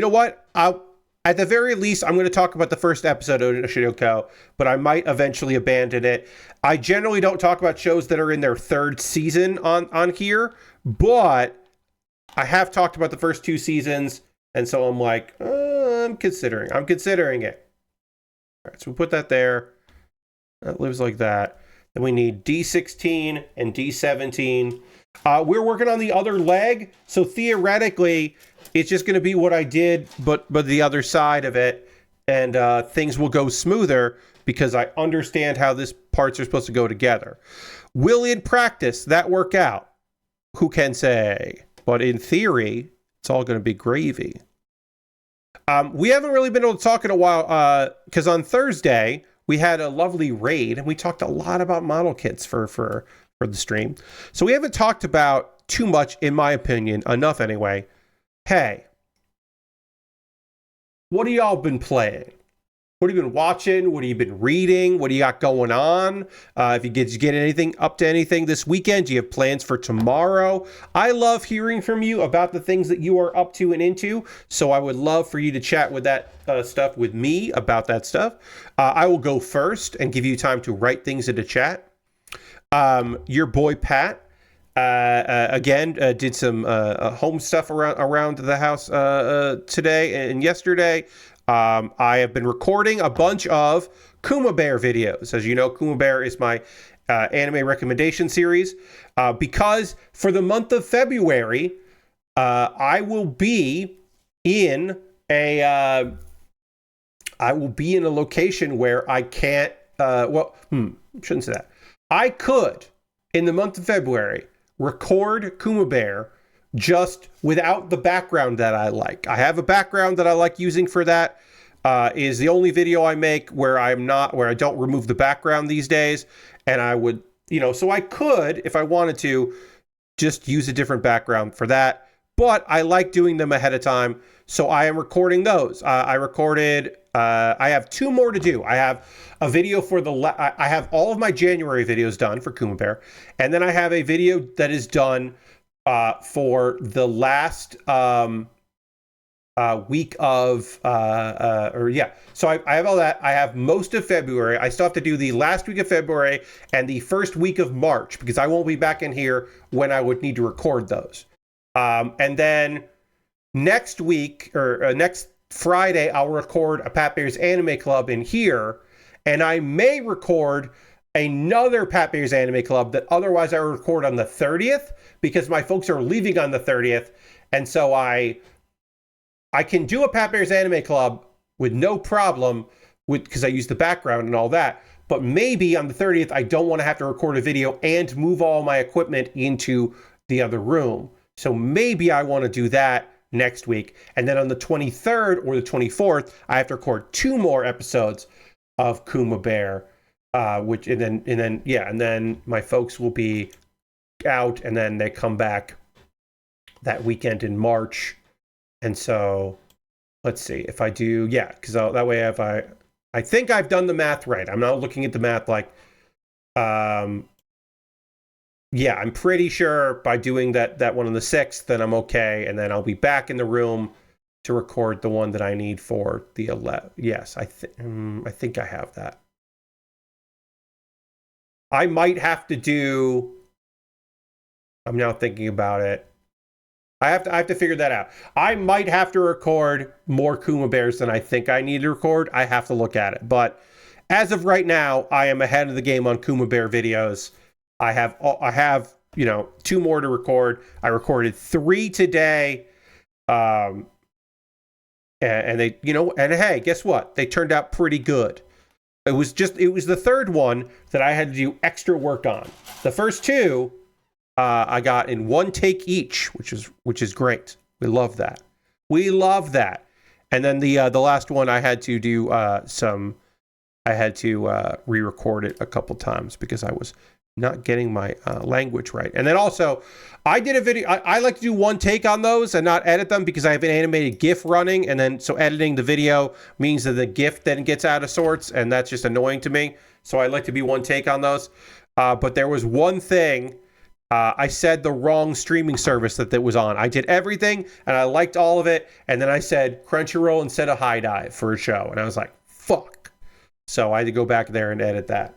know what? At the very least, I'm going to talk about the first episode of Oshinoko, but I might eventually abandon it. I generally don't talk about shows that are in their third season on here, but I have talked about the first 2 seasons, and so I'm like, I'm considering it. All right, so we put that there. That lives like that. Then we need D16 and D17. We're working on the other leg, so theoretically, it's just going to be what I did, but the other side of it, and things will go smoother because I understand how these parts are supposed to go together. Will in practice that work out? Who can say? But in theory, it's all going to be gravy. We haven't really been able to talk in a while because on Thursday we had a lovely raid and we talked a lot about model kits for the stream. So we haven't talked about too much, in my opinion, enough anyway. Hey, what have y'all been playing? What have you been watching? What have you been reading? What do you got going on? If you get anything up to anything this weekend, do you have plans for tomorrow? I love hearing from you about the things that you are up to and into. So I would love for you to chat with that stuff with me about that stuff. I will go first and give you time to write things into chat. Your boy Pat. Again, did some home stuff around the house today and yesterday. I have been recording a bunch of Kuma Baer videos. As you know, Kuma Baer is my anime recommendation series. Because for the month of February, I will be in a location where I can't. Shouldn't say that. I could, in the month of February, record Kuma Baer just without the background that I like. I have a background that I like using for that. Is the only video I make where I don't remove the background these days. And I would, so I could, if I wanted to, just use a different background for that. But I like doing them ahead of time. So I am recording those. I have 2 more to do. I have a video for I have all of my January videos done for Kuma Baer. And then I have a video that is done for the last week of, So I have all that. I have most of February. I still have to do the last week of February and the first week of March because I won't be back in here when I would need to record those. And then next week or next Friday, I'll record a Pat Baer's Anime Club in here, and I may record another Pat Baer's Anime Club that otherwise I would record on the 30th because my folks are leaving on the 30th, and so I can do a Pat Baer's Anime Club with no problem because I use the background and all that. But maybe on the 30th, I don't want to have to record a video and move all my equipment into the other room. So maybe I want to do that next week. And then on the 23rd or the 24th, I have to record 2 more episodes of Kuma Baer, and then my folks will be out and then they come back that weekend in March. And so let's see if I do, because that way I think I've done the math right. I'm not looking at the math like, I'm pretty sure by doing that one on the 6th, then I'm okay. And then I'll be back in the room to record the one that I need for the 11th. Yes, I think I have that. I might have to do, I'm now thinking about it. I have to figure that out. I might have to record more Kuma Baers than I think I need to record. I have to look at it. But as of right now, I am ahead of the game on Kuma Baer videos. I have 2 more to record. I recorded 3 today. And they, and hey, guess what? They turned out pretty good. It was the third one that I had to do extra work on. The first 2, I got in 1 take each, which is great. We love that. And then the last one I had to do re-record it a couple times because I was not getting my language right. And then also, I did a video. I like to do 1 take on those and not edit them because I have an animated GIF running. And then so editing the video means that the GIF then gets out of sorts. And that's just annoying to me. So I like to be 1 take on those. But there was one thing. I said the wrong streaming service that was on. I did everything and I liked all of it. And then I said Crunchyroll instead of High Dive for a show. And I was like, fuck. So I had to go back there and edit that.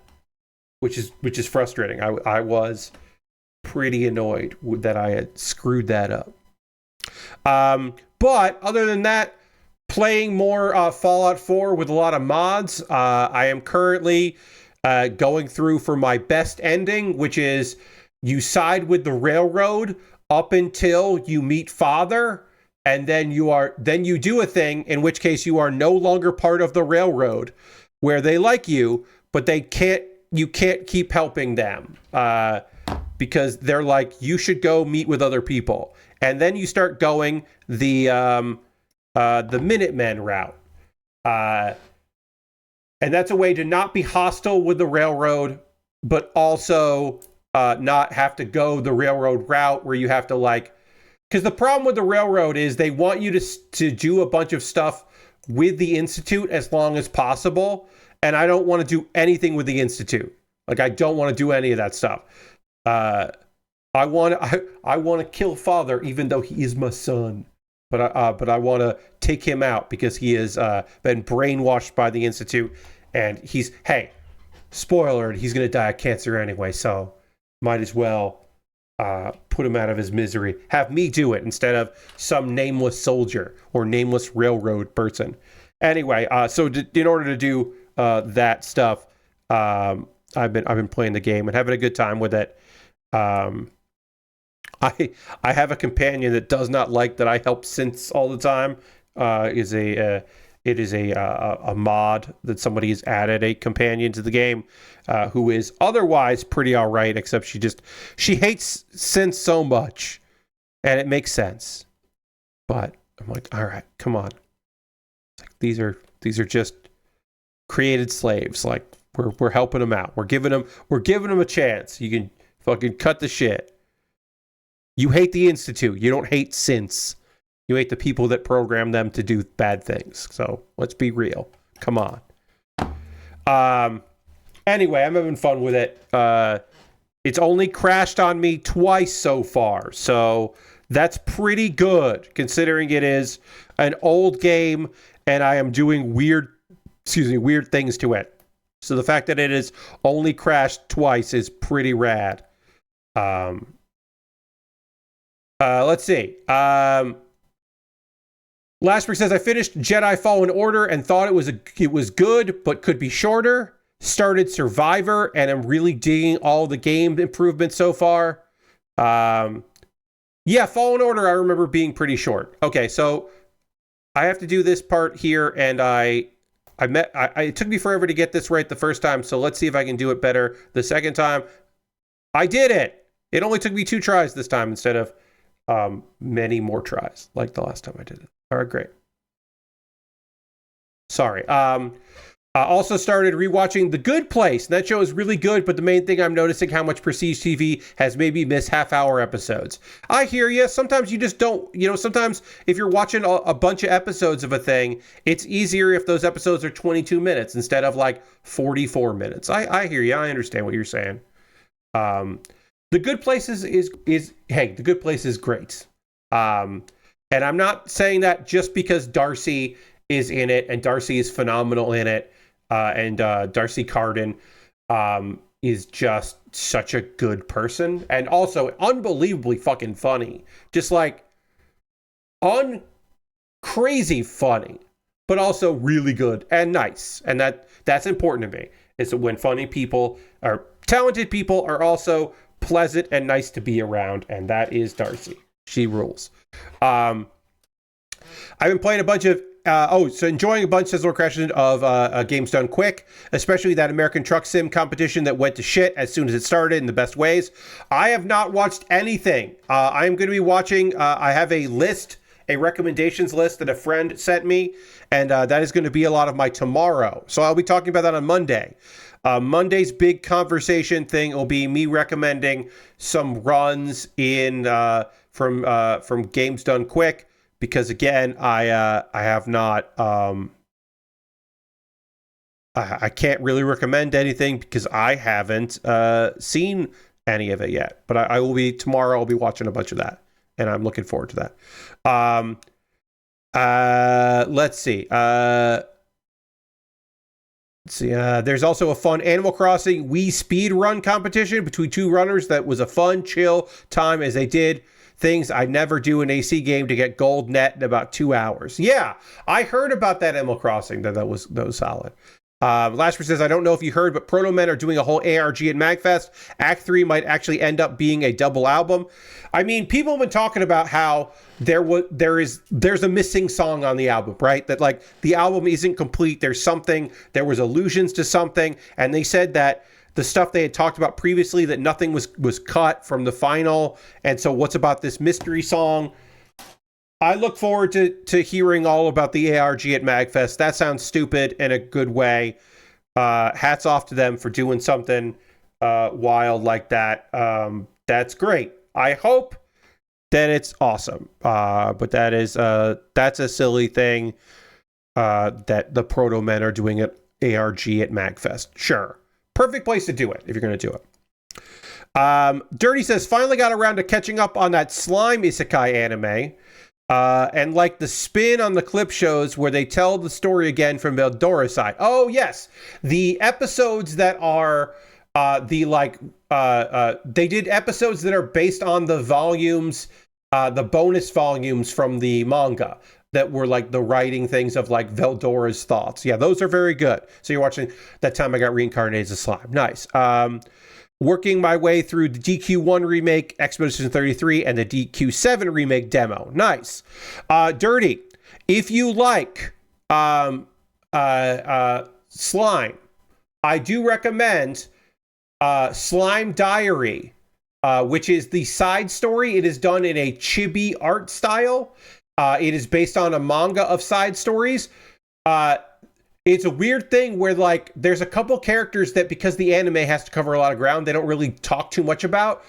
Which is frustrating. I was pretty annoyed that I had screwed that up. But other than that, playing more Fallout 4 with a lot of mods. I am currently going through for my best ending, which is you side with the railroad up until you meet Father, and then you do a thing in which case you are no longer part of the railroad, where they like you, but you can't keep helping them because they're like, you should go meet with other people. And then you start going the Minutemen route. And that's a way to not be hostile with the railroad, but also not have to go the railroad route where you have to because the problem with the railroad is they want you to do a bunch of stuff with the Institute as long as possible, and I don't want to do anything with the Institute. Like, I don't want to do any of that stuff. I want to kill Father, even though he is my son. But I want to take him out because he has been brainwashed by the Institute, and hey, spoiler, he's going to die of cancer anyway, so might as well put him out of his misery. Have me do it instead of some nameless soldier or nameless railroad person. Anyway, so in order to do that stuff, I've been playing the game and having a good time with it. I have a companion that does not like that I help synths all the time. It is a mod that somebody has added a companion to the game, who is otherwise pretty all right, except she hates synths so much, and it makes sense. But I'm like, all right, come on. Like, these are just created slaves. Like, we're helping them out. We're giving them a chance. You can fucking cut the shit. You hate the Institute. You don't hate synths. You hate the people that program them to do bad things. So let's be real. Come on. Anyway, I'm having fun with it. It's only crashed on me twice so far. So that's pretty good considering it is an old game and I am doing weird things to it. So the fact that it has only crashed twice is pretty rad. Let's see. Lashbrick says, I finished Jedi Fallen Order and thought it was good, but could be shorter. Started Survivor, and I'm really digging all the game improvements so far. Yeah, Fallen Order I remember being pretty short. Okay, so I have to do this part here, and it took me forever to get this right the first time, so let's see if I can do it better the second time. I did it! It only took me 2 tries this time instead of many more tries, like the last time I did it. All right, great. Sorry. I also started rewatching The Good Place. That show is really good, but the main thing I'm noticing how much prestige TV has maybe missed half-hour episodes. I hear you. Sometimes you just don't, sometimes if you're watching a bunch of episodes of a thing, it's easier if those episodes are 22 minutes instead of like 44 minutes. I hear you. I understand what you're saying. The Good Place The Good Place is great. And I'm not saying that just because Darcy is in it, and Darcy is phenomenal in it, and Darcy Carden is just such a good person, and also unbelievably fucking funny. Just like crazy funny, but also really good and nice. And that's important to me, is that when funny people or talented people are also pleasant and nice to be around, and that is Darcy. She rules. I've been playing a bunch of enjoying a bunch, says Lord Crashington, of Games Done Quick, especially that American Truck Sim competition that went to shit as soon as it started in the best ways. I have not watched anything. I'm going to be watching, I have a recommendations list that a friend sent me, and that is going to be a lot of my tomorrow. So I'll be talking about that on Monday. Monday's big conversation thing will be me recommending some runs from Games Done Quick, because again, I have not I can't really recommend anything because I haven't seen any of it yet. But I will be tomorrow. I'll be watching a bunch of that, and I'm looking forward to that. Let's see. There's also a fun Animal Crossing Wii speed run competition between 2 runners that was a fun, chill time as they did things I never do in AC game to get gold net in about 2 hours. Yeah, I heard about that Animal Crossing. That was solid. Lashper says, I don't know if you heard, but Proto Men are doing a whole ARG at MagFest. Act 3 might actually end up being a double album. I mean, people have been talking about how there's a missing song on the album, right? That like the album isn't complete. There was allusions to something, and they said that the stuff they had talked about previously, that nothing was cut from the final, and so what's about this mystery song? I look forward to hearing all about the ARG at MagFest. That sounds stupid in a good way. Hats off to them for doing something wild like that. That's great. I hope that it's awesome. But that's a silly thing. that the Proto Men are doing at ARG at MagFest. Sure. Perfect place to do it if you're going to do it. Dirty says, finally got around to catching up on that Slime Isekai anime. And like the spin on the clip shows where they tell the story again from Veldora's side. Oh, yes. The episodes that are they did episodes that are based on the volumes, the bonus volumes from the manga that were like the writing things of like Veldora's thoughts. Yeah, those are very good. So you're watching That Time I Got Reincarnated as a Slime. Nice. Working my way through the DQ1 remake, Expedition 33, and the DQ7 remake demo. Nice. Dirty, if you like Slime, I do recommend Slime Diary, which is the side story. It is done in a chibi art style. It is based on a manga of side stories. It's a weird thing where, like, there's a couple characters that, because the anime has to cover a lot of ground, they don't really talk too much about,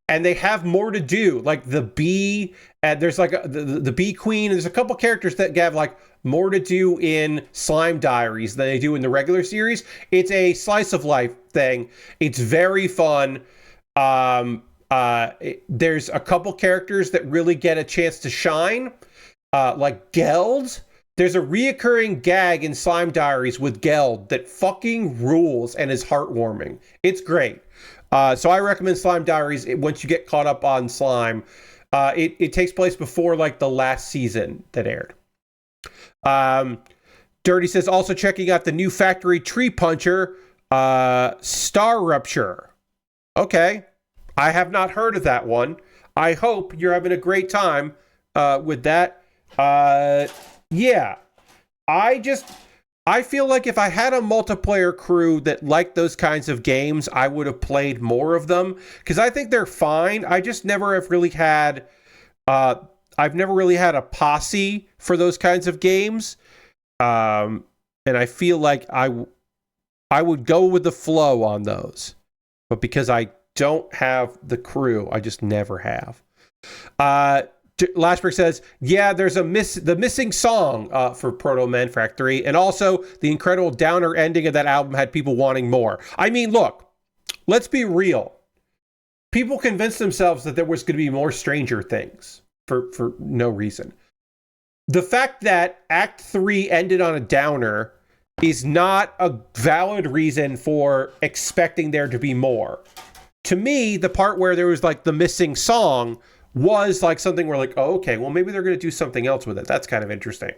and they have more to do. Like the bee, and there's like the bee queen. There's a couple characters that have like more to do in Slime Diaries than they do in the regular series. It's a slice of life thing. It's very fun. There's a couple characters that really get a chance to shine, like Geld. There's a reoccurring gag in Slime Diaries with Geld that fucking rules and is heartwarming. It's great. So I recommend Slime Diaries once you get caught up on Slime. It takes place before like the last season that aired. Dirty says, also checking out the new Factory Tree Puncher, Star Rupture. Okay. I have not heard of that one. I hope you're having a great time with that. Yeah, I feel like if I had a multiplayer crew that liked those kinds of games, I would have played more of them, because I think they're fine. I just never have really had, I've never really had a posse for those kinds of games. And I feel like I would go with the flow on those, but because I don't have the crew, I just never have. Lashberg says, yeah, there's the missing song for Proto Men Factory, and also the incredible downer ending of that album had people wanting more. I mean, look, let's be real. People convinced themselves that there was going to be more Stranger Things for no reason. The fact that Act 3 ended on a downer is not a valid reason for expecting there to be more. To me, the part where there was like the missing song was like something where like, oh, okay, well, maybe they're going to do something else with it. That's kind of interesting.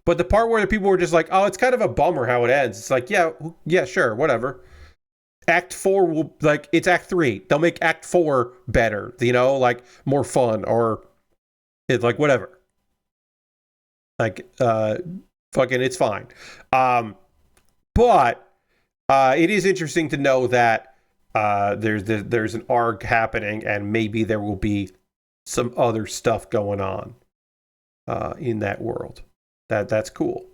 But the part where the people were just like, oh, it's kind of a bummer how it ends. It's like, yeah, sure, whatever. Act 4 will, like, it's Act 3. They'll make Act 4 better, you know, like more fun, or it's like whatever. Like, fucking, it's fine. But it is interesting to know that there's an arc happening, and maybe there will be some other stuff going on in that world. That's cool.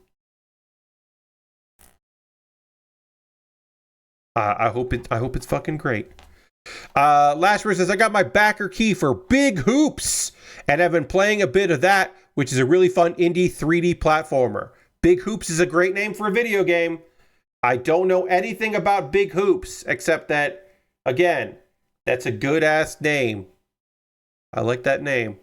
I hope it's fucking great. Lashmer says, I got my backer key for Big Hoops, and I've been playing a bit of that, which is a really fun indie 3D platformer. Big Hoops is a great name for a video game. I don't know anything about Big Hoops, except that, again, that's a good-ass name. I like that name.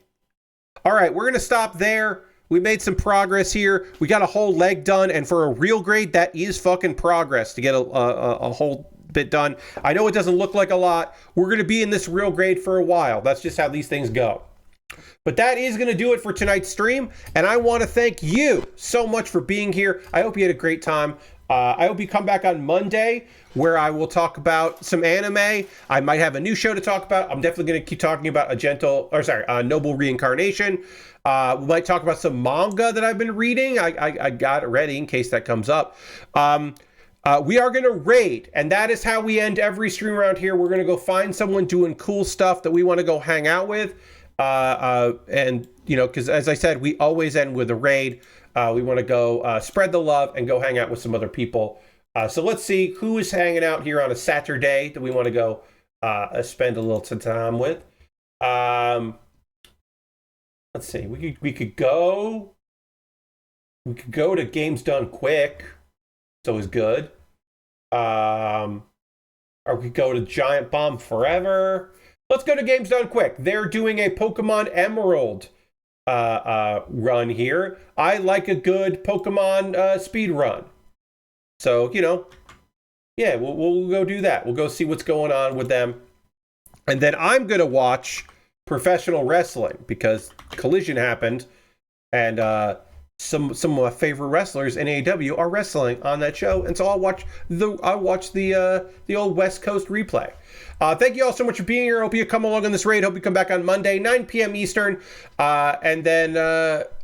All right, we're going to stop there. We made some progress here. We got a whole leg done, and for a real grade, that is fucking progress to get a whole bit done. I know it doesn't look like a lot. We're going to be in this real grade for a while. That's just how these things go. But that is going to do it for tonight's stream, and I want to thank you so much for being here. I hope you had a great time. I hope you come back on Monday, where I will talk about some anime. I might have a new show to talk about. I'm definitely going to keep talking about Noble Reincarnation. We might talk about some manga that I've been reading. I got it ready in case that comes up. We are going to raid, and that is how we end every stream around here. We're going to go find someone doing cool stuff that we want to go hang out with. And, you know, because as I said, we always end with a raid. We want to go spread the love and go hang out with some other people. So let's see who is hanging out here on a Saturday that we want to go spend a little time with. Let's see. We could go. We could go to Games Done Quick. It's always good. Or we could go to Giant Bomb Forever. Let's go to Games Done Quick. They're doing a Pokemon Emerald run here. I like a good Pokemon speed run. So, yeah, we'll go do that. We'll go see what's going on with them. And then I'm going to watch professional wrestling because Collision happened. And some of my favorite wrestlers in AEW are wrestling on that show. And so I'll watch the old West Coast replay. Thank you all so much for being here. Hope you come along on this raid. Hope you come back on Monday, 9 p.m. Eastern. And then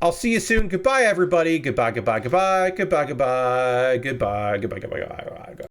I'll see you soon. Goodbye, everybody. Goodbye, goodbye, goodbye, goodbye, goodbye, goodbye, goodbye, goodbye, goodbye.